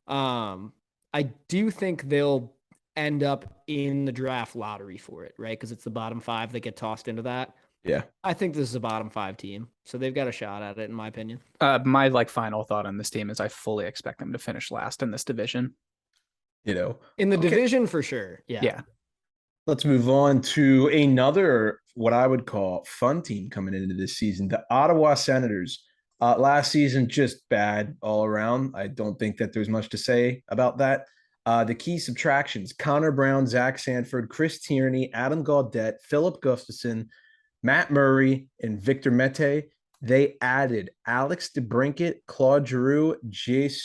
I do think they'll end up in the draft lottery for it, right? Because it's the bottom 5 that get tossed into that. Yeah. I think this is a bottom 5 team, so they've got a shot at it, in my opinion. My final thought on this team is I fully expect them to finish last in this division. In the division for sure. Yeah. Let's move on to another, what I would call fun team coming into this season, the Ottawa Senators. Last season, just bad all around. I don't think that there's much to say about that. The key subtractions: Connor Brown, Zach Sanford, Chris Tierney, Adam Gaudette, Philip Gustafson, Matt Murray, and Victor Mete. They added Alex DeBrincat, Claude Giroux, Jace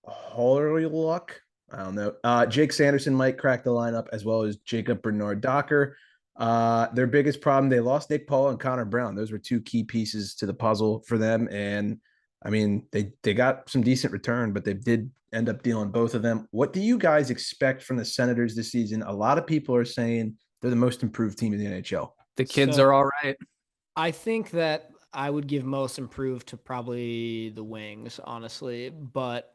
Hollerluck. I don't know. Jake Sanderson might crack the lineup, as well as Jacob Bernard Docker. Their biggest problem, they lost Nick Paul and Connor Brown. Those were 2 key pieces to the puzzle for them. And I mean, they got some decent return, but they did end up dealing both of them. What do you guys expect from the Senators this season? A lot of people are saying they're the most improved team in the NHL. The kids are all right. I think that I would give most improved to probably the Wings, honestly. But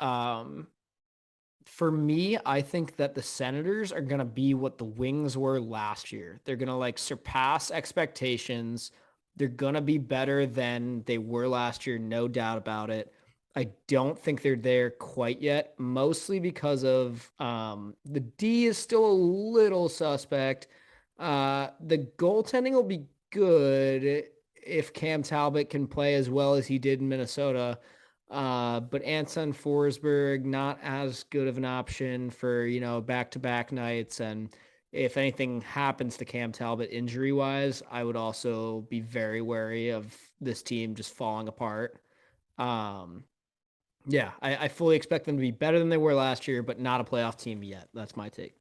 for me, I think that the Senators are going to be what the Wings were last year. They're going to like surpass expectations. They're going to be better than they were last year, no doubt about it. I don't think they're there quite yet, mostly because of the D is still a little suspect. The goaltending will be good if Cam Talbot can play as well as he did in Minnesota. But Anton Forsberg, not as good of an option for, back-to-back nights. And if anything happens to Cam Talbot injury-wise, I would also be very wary of this team just falling apart. Yeah, I fully expect them to be better than they were last year, but not a playoff team yet. That's my take.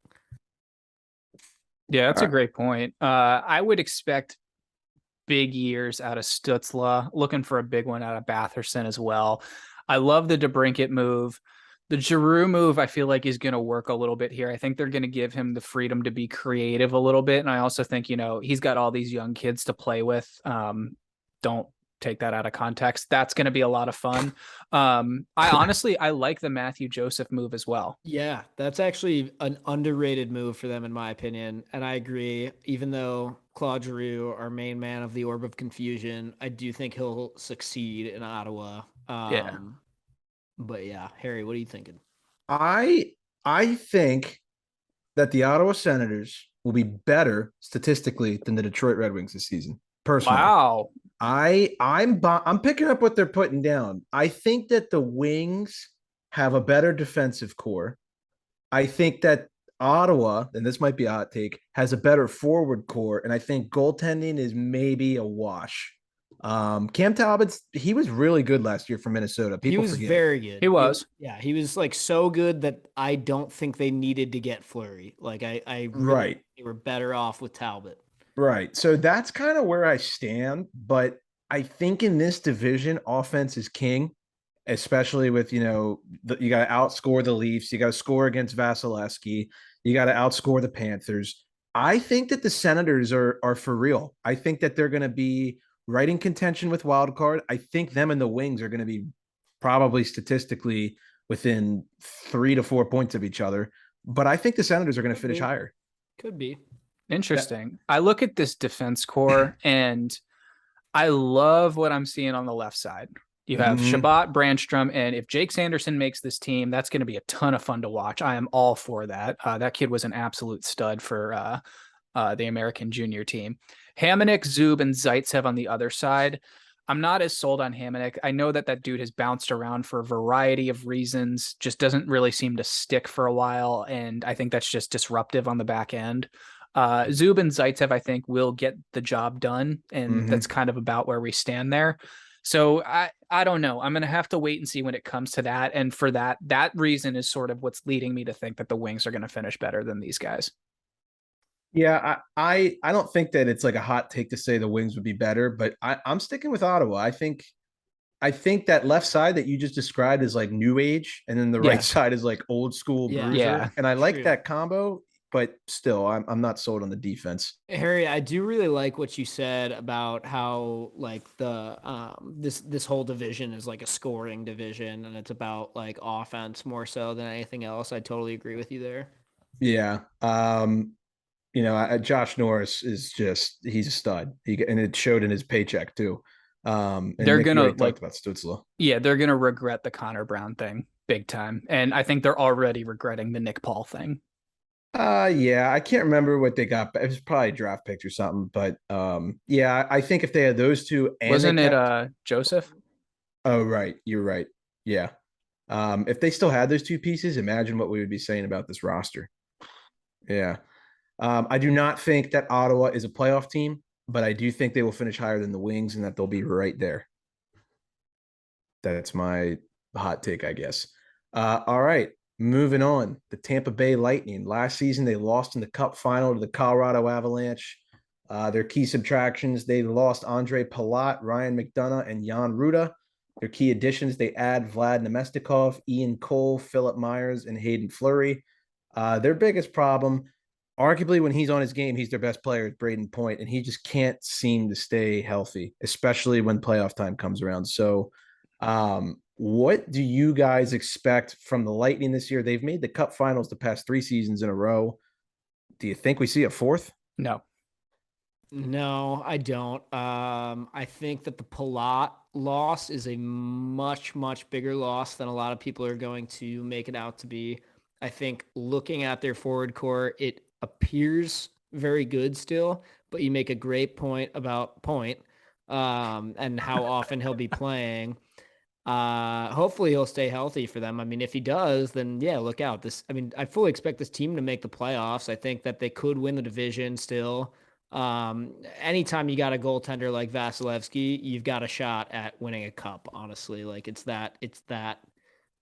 Yeah, that's a great point. I would expect big years out of Stützle, looking for a big one out of Batherson as well. I love the DeBrincat move. The Giroux move, I feel like, is going to work a little bit here. I think they're going to give him the freedom to be creative a little bit. And I also think, he's got all these young kids to play with. Don't take that out of context. That's going to be a lot of fun. I like the Matthew Joseph move as well. Yeah, that's actually an underrated move for them, in my opinion. And I agree, even though Claude Giroux, our main man of the Orb of Confusion, I do think he'll succeed in Ottawa. Yeah. But yeah, Harry, what are you thinking? I think that the Ottawa Senators will be better statistically than the Detroit Red Wings this season. Personally, Wow. I'm picking up what they're putting down. I think that the Wings have a better defensive core. I think that Ottawa, and this might be a hot take, has a better forward core, and I think goaltending is maybe a wash. Cam Talbot, he was really good last year for Minnesota. People He was forget. very good. He was. He was like so good that I don't think they needed to get Fleury. Like I really Right. think they were better off with Talbot. Right. So that's kind of where I stand. But I think in this division, offense is king, especially with, you got to outscore the Leafs. You got to score against Vasilevsky. You got to outscore the Panthers. I think that the Senators are for real. I think that they're going to be right in contention with wild card. I think them and the Wings are going to be probably statistically within 3 to 4 points of each other. But I think the Senators are going to finish higher. Could be. Interesting. I look at this defense core and I love what I'm seeing on the left side. You have Shabbat, Brandstrom, and if Jake Sanderson makes this team, that's going to be a ton of fun to watch. I am all for that. That kid was an absolute stud for the American junior team. Hamonic, Zub, and Zaitsev on the other side. I'm not as sold on Hamonic. I know that dude has bounced around for a variety of reasons, just doesn't really seem to stick for a while, and I think that's just disruptive on the back end. Zub and Zaitsev, I think, will get the job done, and that's kind of about where we stand there. So I don't know. I'm going to have to wait and see when it comes to that. And for that reason is sort of what's leading me to think that the Wings are going to finish better than these guys. Yeah, I don't think that it's like a hot take to say the Wings would be better, but I'm sticking with Ottawa. I think that left side that you just described is like new age, and then the right side is like old school bruiser. Yeah. And I like that combo, but still, I'm not sold on the defense. Harry, I do really like what you said about how like the this whole division is like a scoring division, and it's about like offense more so than anything else. I totally agree with you there. Yeah. Josh Norris is he's a stud. And it showed in his paycheck too. And they're Nick gonna talked about Stützle. Yeah, they're gonna regret the Connor Brown thing big time, and I think they're already regretting the Nick Paul thing. Yeah, I can't remember what they got. It was probably draft picks or something. But yeah, I think if they had those two, and wasn't it Joseph? Oh, right, you're right. Yeah. If they still had those two pieces, imagine what we would be saying about this roster. Yeah. I do not think that Ottawa is a playoff team, but I do think they will finish higher than the Wings and that they'll be right there. That's my hot take, I guess. All right, moving on. The Tampa Bay Lightning. Last season, they lost in the Cup final to the Colorado Avalanche. Their key subtractions, they lost Andre Palat, Ryan McDonough, and Jan Ruda. Their key additions, they add Vlad Nemestikov, Ian Cole, Philip Myers, and Hayden Fleury. Their biggest problem, arguably when he's on his game, he's their best player, Braden Point, and he just can't seem to stay healthy, especially when playoff time comes around. So what do you guys expect from the Lightning this year? They've made the Cup finals the past 3 seasons in a row. Do you think we see a fourth? No, I don't. I think that the Palat loss is a much, much bigger loss than a lot of people are going to make it out to be. I think looking at their forward core, it appears very good still, but you make a great point about and how often he'll be playing. Hopefully he'll stay healthy for them. I mean, if he does, then yeah, look out. I fully expect this team to make the playoffs. I think that they could win the division still. Anytime you got a goaltender like Vasilevsky, you've got a shot at winning a cup, honestly. Like it's that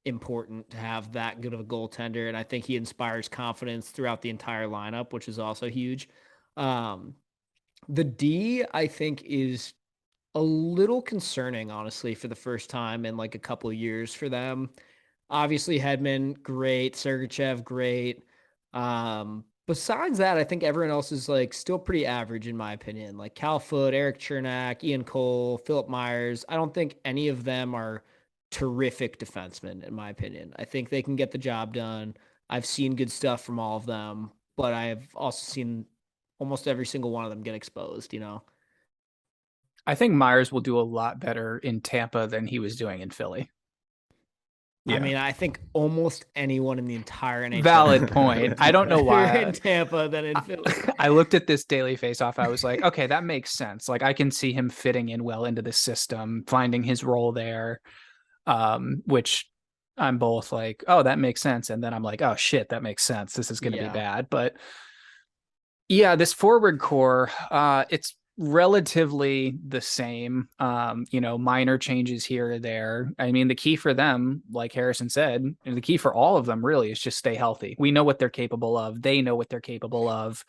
important to have that good of a goaltender. And I think he inspires confidence throughout the entire lineup, which is also huge. The D, I think, is a little concerning, honestly, for the first time in like a couple of years for them. Obviously, Hedman, great. Sergachev, great. Besides that, I think everyone else is like still pretty average in my opinion. Like Cal Foote, Eric Chernak, Ian Cole, Philip Myers. I don't think any of them are terrific defensemen in my opinion. I think they can get the job done. I've seen good stuff from all of them, but I have also seen almost every single one of them get exposed, you know? I think Myers will do a lot better in Tampa than he was doing in Philly. Yeah. I mean, I think almost anyone in the entire NHL. Valid point. I don't know why. In Tampa than in Philly. I looked at this daily faceoff. I was like, okay, that makes sense. Like I can see him fitting in well into the system, finding his role there, which I'm both like, oh, that makes sense. And then I'm like, oh shit, that makes sense. This is going to be bad. But yeah, this forward core, it's relatively the same, minor changes here or there. I mean, the key for them, like Harrison said, and the key for all of them really is just stay healthy. We know what they're capable of. They know what they're capable of.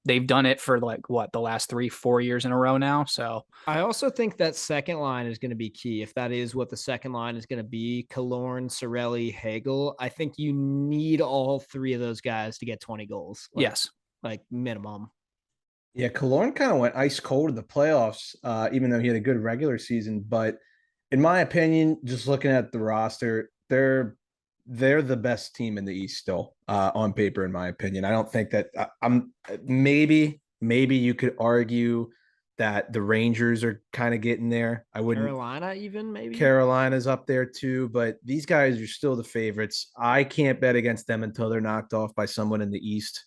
They've done it for like the last 3-4 years in a row now. So I also think that second line is going to be key. If that is what the second line is going to be, Killorn, Cirelli, Hagel, I think you need all three of those guys to get 20 goals. Yes. Like minimum. Yeah, Killorn kind of went ice cold in the playoffs, even though he had a good regular season. But in my opinion, just looking at the roster, they're the best team in the East still, on paper, in my opinion. I don't think that I'm maybe you could argue that the Rangers are kind of getting there. I wouldn't. Carolina even maybe. Carolina's up there too, but these guys are still the favorites. I can't bet against them until they're knocked off by someone in the East.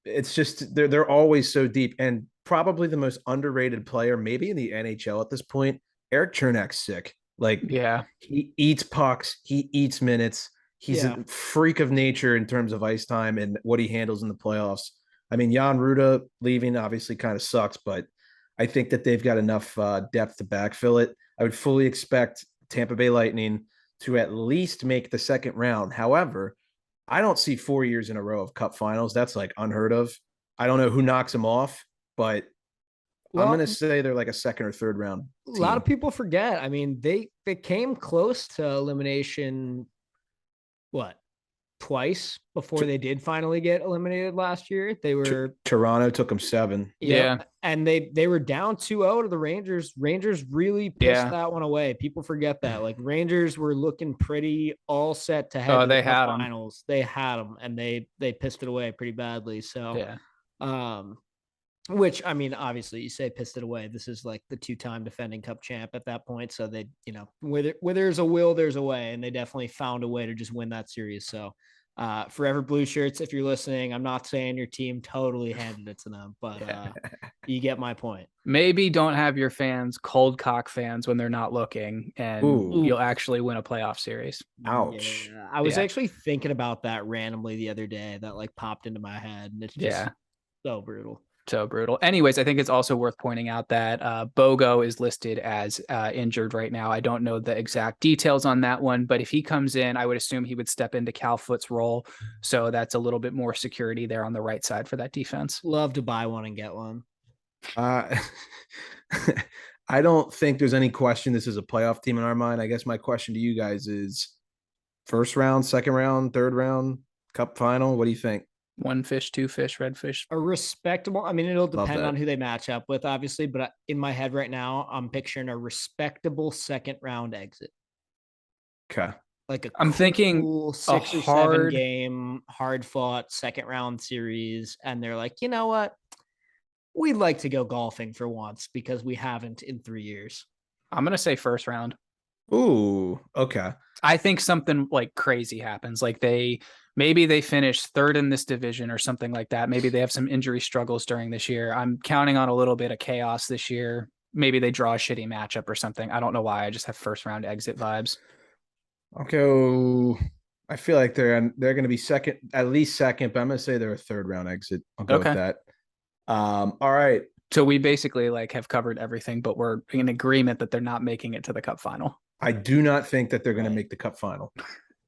It's just they're always so deep, and probably the most underrated player maybe in the NHL at this point. Eric Chernak's sick. Like, yeah, he eats pucks, he eats minutes. He's a freak of nature in terms of ice time and what he handles in the playoffs. I mean, Jan Ruda leaving obviously kind of sucks, but I think that they've got enough depth to backfill it. I would fully expect Tampa Bay Lightning to at least make the second round. However, I don't see 4 years in a row of cup finals. That's like unheard of. I don't know who knocks them off, but I'm going to say they're like a second or third round team. A lot of people forget. I mean, they came close to elimination, twice before they did finally get eliminated last year. They were Toronto took them 7. Yeah. And they were down 2-0 to the Rangers. Rangers really pissed that one away. People forget that. Like Rangers were looking pretty all set to head to the finals. They had them and they pissed it away pretty badly. So which, I mean, obviously you say pissed it away. This is like the 2-time defending cup champ at that point. So they, where there's a will, there's a way. And they definitely found a way to just win that series. So Forever Blue Shirts, if you're listening, I'm not saying your team totally handed it to them, but you get my point. Maybe don't have your fans cold cock fans when they're not looking, and you'll actually win a playoff series. Ouch. Yeah. I was actually thinking about that randomly the other day. That like popped into my head, and it's just so brutal. So brutal. Anyways, I think it's also worth pointing out that Bogo is listed as injured right now. I don't know the exact details on that one, but if he comes in, I would assume he would step into Cal Foote's role. So that's a little bit more security there on the right side for that defense. Love to buy one and get one. I don't think there's any question this is a playoff team in our mind. I guess my question to you guys is first round, second round, third round, cup final. What do you think? 1 fish, 2 fish, red fish. A respectable. I mean, it'll depend on who they match up with, obviously. But in my head right now, I'm picturing a respectable second round exit. Okay. Like I'm thinking 6 or 7 game, hard fought second round series, and they're like, you know what? We'd like to go golfing for once because we haven't in 3 years. I'm gonna say first round. Ooh, okay. I think something like crazy happens. Like they Maybe they finish third in this division or something like that. Maybe they have some injury struggles during this year. I'm counting on a little bit of chaos this year. Maybe they draw a shitty matchup or something. I don't know why. I just have first round exit vibes. Okay. I feel like they're going to be second, at least second, but I'm going to say they're a third round exit. I'll go with that. All right. So we basically like have covered everything, but we're in agreement that they're not making it to the Cup final. I do not think that they're going to make the Cup final,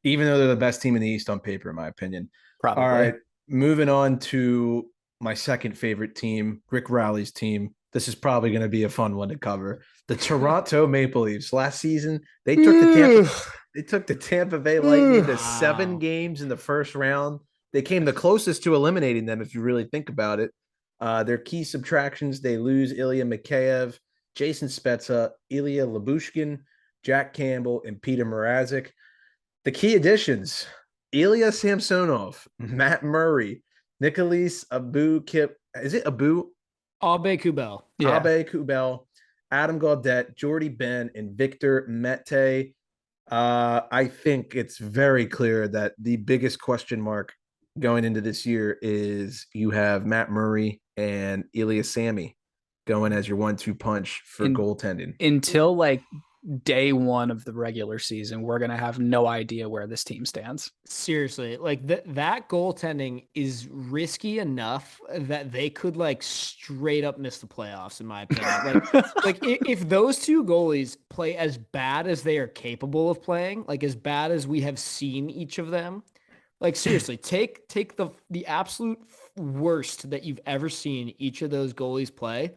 even though they're the best team in the East on paper, in my opinion. Probably. All right. Moving on to my second favorite team, Rick Rowley's team. This is probably going to be a fun one to cover. The Toronto Maple Leafs. Last season, they took the Tampa Bay Lightning to 7 games in the first round. They came the closest to eliminating them, if you really think about it. Their key subtractions, they lose Ilya Mikheyev, Jason Spezza, Ilya Lyubushkin, Jack Campbell, and Peter Mrazek. The key additions, Ilya Samsonov, Matt Murray, Nicolas Aube-Kubel. Is it Abu? Aube-Kubel. Yeah. Aube-Kubel, Adam Gaudette, Jordy Ben, and Victor Mete. I think it's very clear that the biggest question mark going into this year is you have Matt Murray and Ilya Sammy going as your 1-2 punch for goaltending. Until like day one of the regular season, we're going to have no idea where this team stands. Seriously, like that goaltending is risky enough that they could like straight up miss the playoffs, in my opinion. Like if those two goalies play as bad as they are capable of playing, like as bad as we have seen each of them, like seriously, take the absolute worst that you've ever seen each of those goalies play.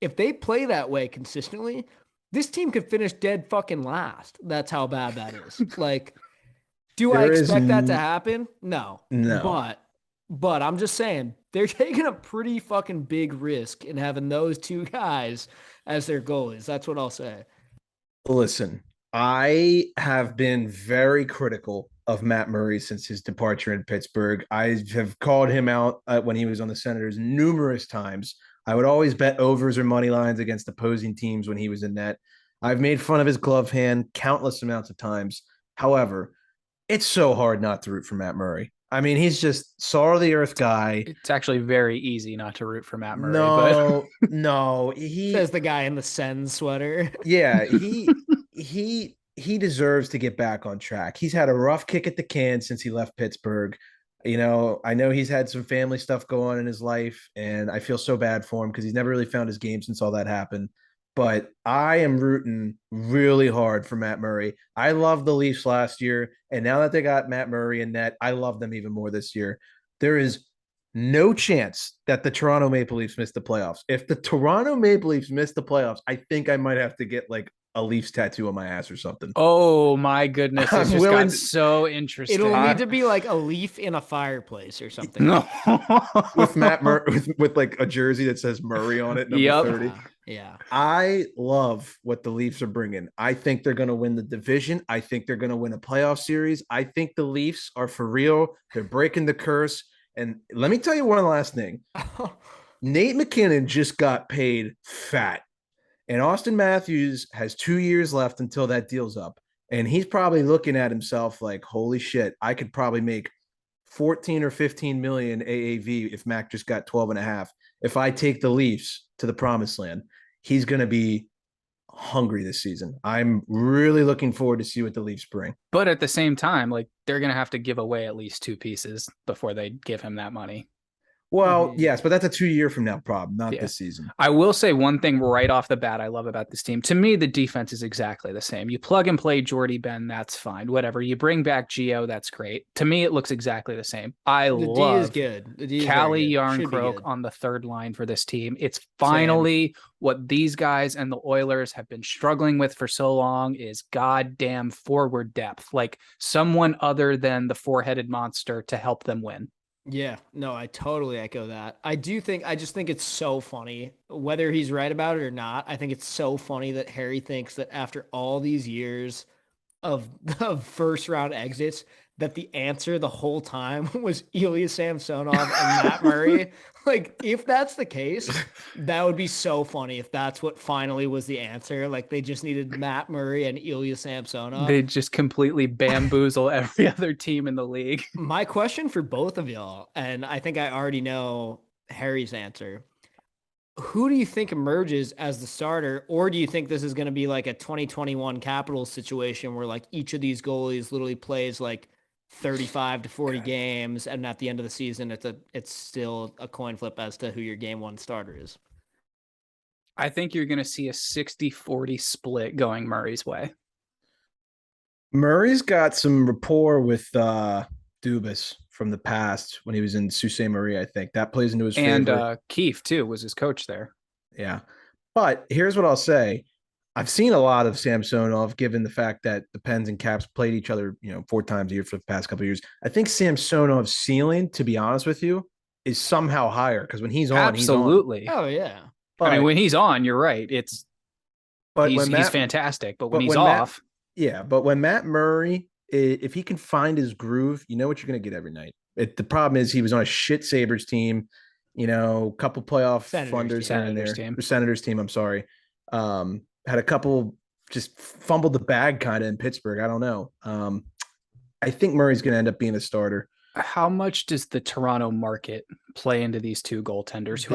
If they play that way consistently, this team could finish dead fucking last. That's how bad that is. Like, do I expect that to happen? No. But I'm just saying they're taking a pretty fucking big risk in having those two guys as their goalies. That's what I'll say. Listen, I have been very critical of Matt Murray since his departure in Pittsburgh. I have called him out when he was on the Senators numerous times. I would always bet overs or money lines against opposing teams when he was in net. I've made fun of his glove hand countless amounts of times. However, it's so hard not to root for Matt Murray. I mean, he's just salt of the earth guy. It's actually very easy not to root for Matt Murray. No, he says the guy in the Sens sweater. Yeah, he deserves to get back on track. He's had a rough kick at the can since he left Pittsburgh. You know, I know he's had some family stuff go on in his life, and I feel so bad for him because he's never really found his game since all that happened. But I am rooting really hard for Matt Murray. I loved the Leafs last year, and now that they got Matt Murray in net, I love them even more this year. There is no chance that the Toronto Maple Leafs miss the playoffs. If the Toronto Maple Leafs miss the playoffs, I think I might have to get like a Leafs tattoo on my ass or something. Oh my goodness. This just got so interesting. It'll need to be like a leaf in a fireplace or something. No. With Matt Murray, with like a jersey that says Murray on it, number 30. Yeah. I love what the Leafs are bringing. I think they're going to win the division. I think they're going to win a playoff series. I think the Leafs are for real. They're breaking the curse. And let me tell you one last thing. Nate McKinnon just got paid fat. And Austin Matthews has 2 years left until that deal's up. And he's probably looking at himself like, holy shit, I could probably make 14 or 15 million AAV if Mac just got 12 and a half. If I take the Leafs to the promised land, he's going to be hungry this season. I'm really looking forward to see what the Leafs bring. But at the same time, like they're going to have to give away at least 2 pieces before they give him that money. Well, yes, but that's a 2 year from now problem, not this season. I will say one thing right off the bat I love about this team. To me, the defense is exactly the same. You plug and play Jordy Ben, that's fine. Whatever. You bring back Gio, that's great. To me, it looks exactly the same. I love D is good. The Callie Yarncroke on the third line for this team. It's finally what these guys and the Oilers have been struggling with for so long is goddamn forward depth. Like someone other than the four-headed monster to help them win. Yeah, no, I totally echo that. I just think it's so funny, whether he's right about it or not. I think it's so funny that Harry thinks that after all these years of first round exits, that the answer the whole time was Ilya Samsonov and Matt Murray. Like, if that's the case, that would be so funny if that's what finally was the answer. Like, they just needed Matt Murray and Ilya Samsonov. They just completely bamboozle every other team in the league. My question for both of y'all, and I think I already know Harry's answer. Who do you think emerges as the starter, or do you think this is going to be like a 2021 Capitals situation where like each of these goalies literally plays like 35 to 40 games, and at the end of the season, it's still a coin flip as to who your game one starter is? I think you're going to see a 60-40 split going Murray's way. Murray's got some rapport with Dubas from the past when he was in Sault Ste. Marie, I think. That plays into his favor. And Keefe, too, was his coach there. Yeah. But here's what I'll say. I've seen a lot of Samsonov, given the fact that the Pens and Caps played each other, 4 times a year for the past couple of years. I think Samsonov's ceiling, to be honest with you, is somehow higher because when he's on, absolutely. He's on. Oh, yeah. But, I mean, when he's on, you're right. He's fantastic. But when he's off. But when Matt Murray, if he can find his groove, you know what you're going to get every night. The problem is he was on a shit Sabers team, couple playoff blunders here and there. Senators team, I'm sorry. Had a couple just fumbled the bag kind of in Pittsburgh. I don't know. I think Murray's going to end up being a starter. How much does the Toronto market play into these two goaltenders who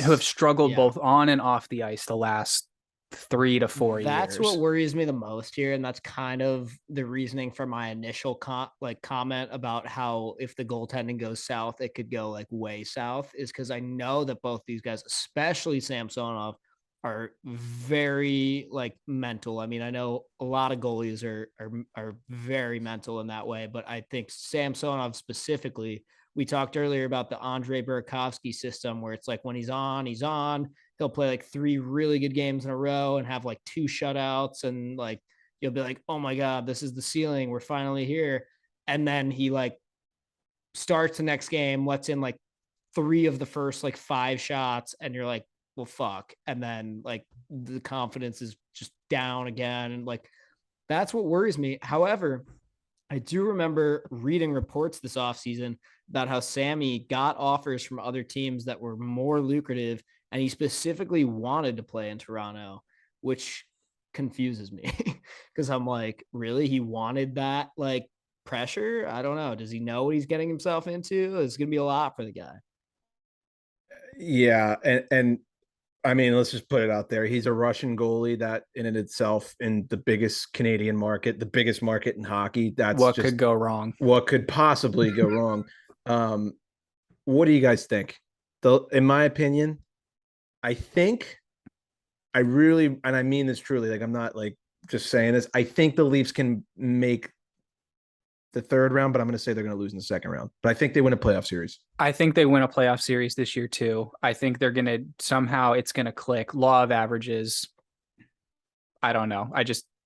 have struggled both on and off the ice the last 3 to 4 years? That's what worries me the most here, and that's kind of the reasoning for my initial comment about how if the goaltending goes south, it could go like way south, is because I know that both these guys, especially Samsonov, are very like mental. I mean, I know a lot of goalies are very mental in that way, but I think Samsonov specifically, we talked earlier about the Andre Burakovsky system where it's like when he's on, he'll play like 3 really good games in a row and have like 2 shutouts. And like, you'll be like, oh my God, this is the ceiling. We're finally here. And then he like starts the next game, lets in like 3 of the first like 5 shots. And you're like, well, fuck. And then like the confidence is just down again. And like, that's what worries me. However, I do remember reading reports this offseason about how Sammy got offers from other teams that were more lucrative, and he specifically wanted to play in Toronto, which confuses me because I'm like, really? He wanted that like pressure? I don't know. Does he know what he's getting himself into? It's going to be a lot for the guy. Yeah. And I mean, let's just put it out there. He's a Russian goalie that in and itself in the biggest Canadian market, the biggest market in hockey. That's what could go wrong. What could possibly go wrong? What do you guys think? In my opinion, I think I really, and I mean this truly, like I'm not like just saying this. I think the Leafs can make the 3rd round, but I'm going to say they're going to lose in the 2nd round. But I think they win a playoff series. I think they win a playoff series this year too. I think they're going to somehow it's going to click. Law of averages. I don't know.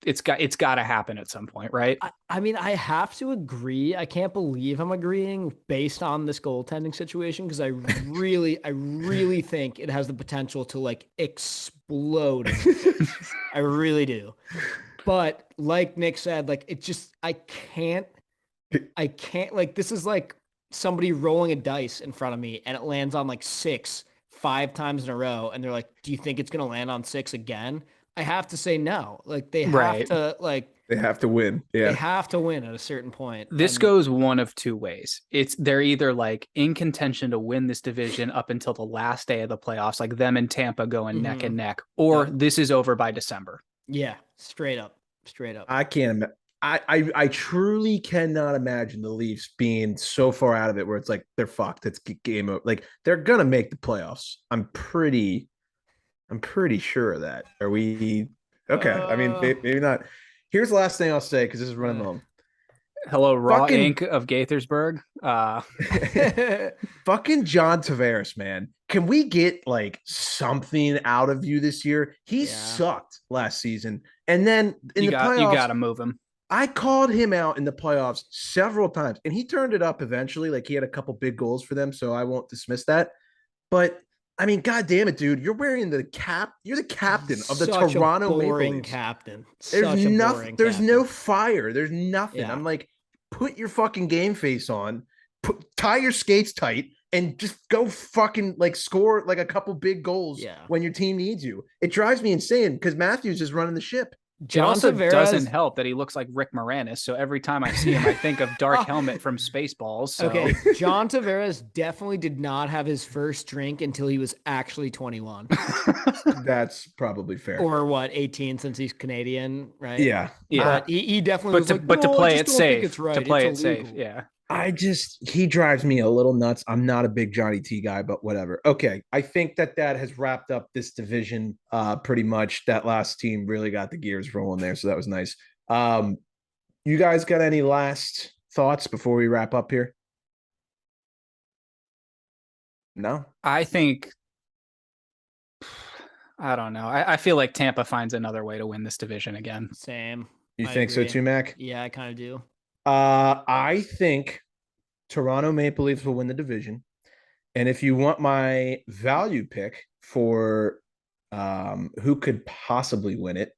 It's got to happen at some point, right? I mean, I have to agree. I can't believe I'm agreeing based on this goaltending situation because I really think it has the potential to like explode. I really do. But like Nick said, like I can't like this is like somebody rolling a dice in front of me and it lands on like 6 5 times in a row and they're like, do you think it's going to land on 6 again? I have to say no. Like they have to they have to win. Yeah. They have to win at a certain point. This goes one of 2 ways. They're either like in contention to win this division up until the last day of the playoffs, like them and Tampa going neck and neck, or this is over by December. Yeah, straight up. I can't. I truly cannot imagine the Leafs being so far out of it where it's like they're fucked. It's game over. Like they're gonna make the playoffs. I'm pretty sure of that. Are we okay? I mean, maybe not. Here's the last thing I'll say because this is running long. Hello, Raw Inc. of Gaithersburg. Fucking John Tavares, man. Can we get like something out of you this year? He sucked last season. And then in the playoffs, you got to move him. I called him out in the playoffs several times, and he turned it up eventually. Like he had a couple big goals for them, so I won't dismiss that. But I mean, God damn it, dude! You're wearing the cap. You're the captain of the Toronto Maple Leafs. Captain. There's nothing. There's no fire. There's nothing. Yeah. I'm like, put your fucking game face on, tie your skates tight, and just go fucking like score like a couple big goals when your team needs you. It drives me insane because Matthews is running the ship. It also doesn't help that he looks like Rick Moranis. So every time I see him, I think of Dark Helmet from Spaceballs. So. Okay, John Tavares definitely did not have his first drink until he was actually 21. That's probably fair. Or what, 18 since he's Canadian, right? Yeah. But he definitely was like, but to play it safe. It's right. To play it's it illegal. safe, yeah. He drives me a little nuts. I'm not a big Johnny T guy, but whatever. Okay. I think that has wrapped up this division pretty much. That last team really got the gears rolling there. So that was nice. You guys got any last thoughts before we wrap up here? No? I think, I don't know. I feel like Tampa finds another way to win this division again. Same. You think so too, Mac? Yeah, I kind of do. I think Toronto Maple Leafs will win the division. And if you want my value pick for who could possibly win it,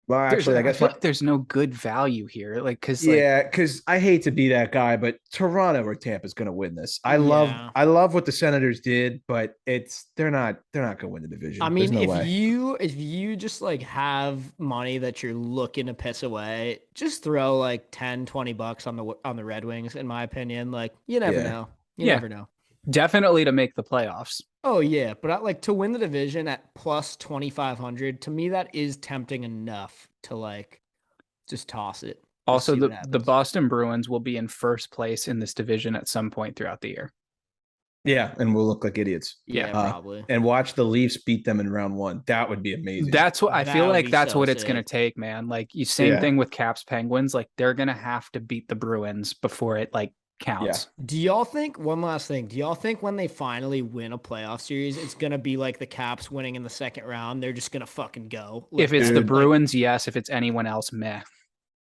well, actually, I guess like there's no good value here. Like, because I hate to be that guy, but Toronto or Tampa is going to win this. I love what the Senators did, but they're not going to win the division. I mean, if you just like have money that you're looking to piss away, just throw like $10-20 on the Red Wings. In my opinion, like you never know. You never know. Definitely to make the playoffs. Oh yeah, but like to win the division at plus 2,500, to me that is tempting enough to like just toss it. Also, the Bastion Bruins will be in first place in this division at some point throughout the year. Yeah, and we'll look like idiots. Yeah, probably. And watch the Leafs beat them in round one. That would be amazing. That's what I feel like. That's what it's going to take, man. Like same thing with Caps Penguins. Like they're going to have to beat the Bruins before it like counts. Yeah. Do y'all think, one last thing, do y'all think when they finally win a playoff series, it's going to be like the Caps winning in the second round? They're just going to fucking go. If it's the Bruins, yes. If it's anyone else, meh.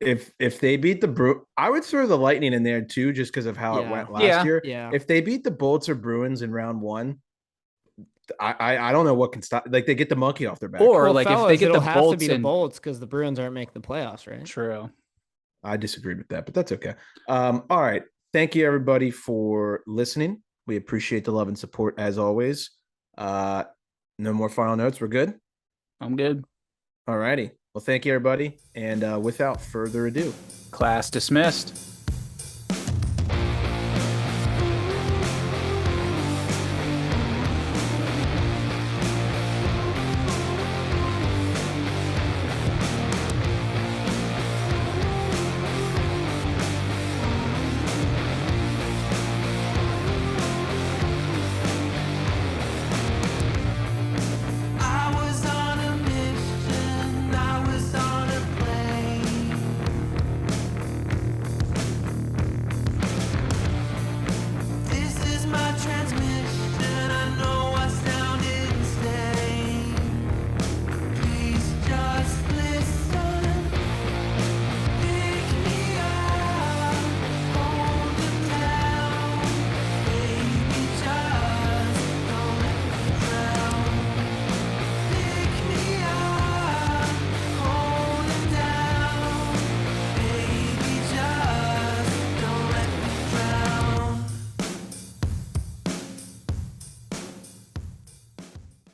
If they beat the I would throw the Lightning in there too, just because of how it went last year. Yeah. If they beat the Bolts or Bruins in round one, I don't know what can stop. Like they get the monkey off their back. Or like if they get the Bolts, to be the Bolts because the Bruins aren't making the playoffs, right? True. I disagreed with that, but that's okay. All right. Thank you everybody for listening. We appreciate the love and support as always. No more final notes. We're good. I'm good. All righty. Well, thank you everybody. And without further ado, class dismissed.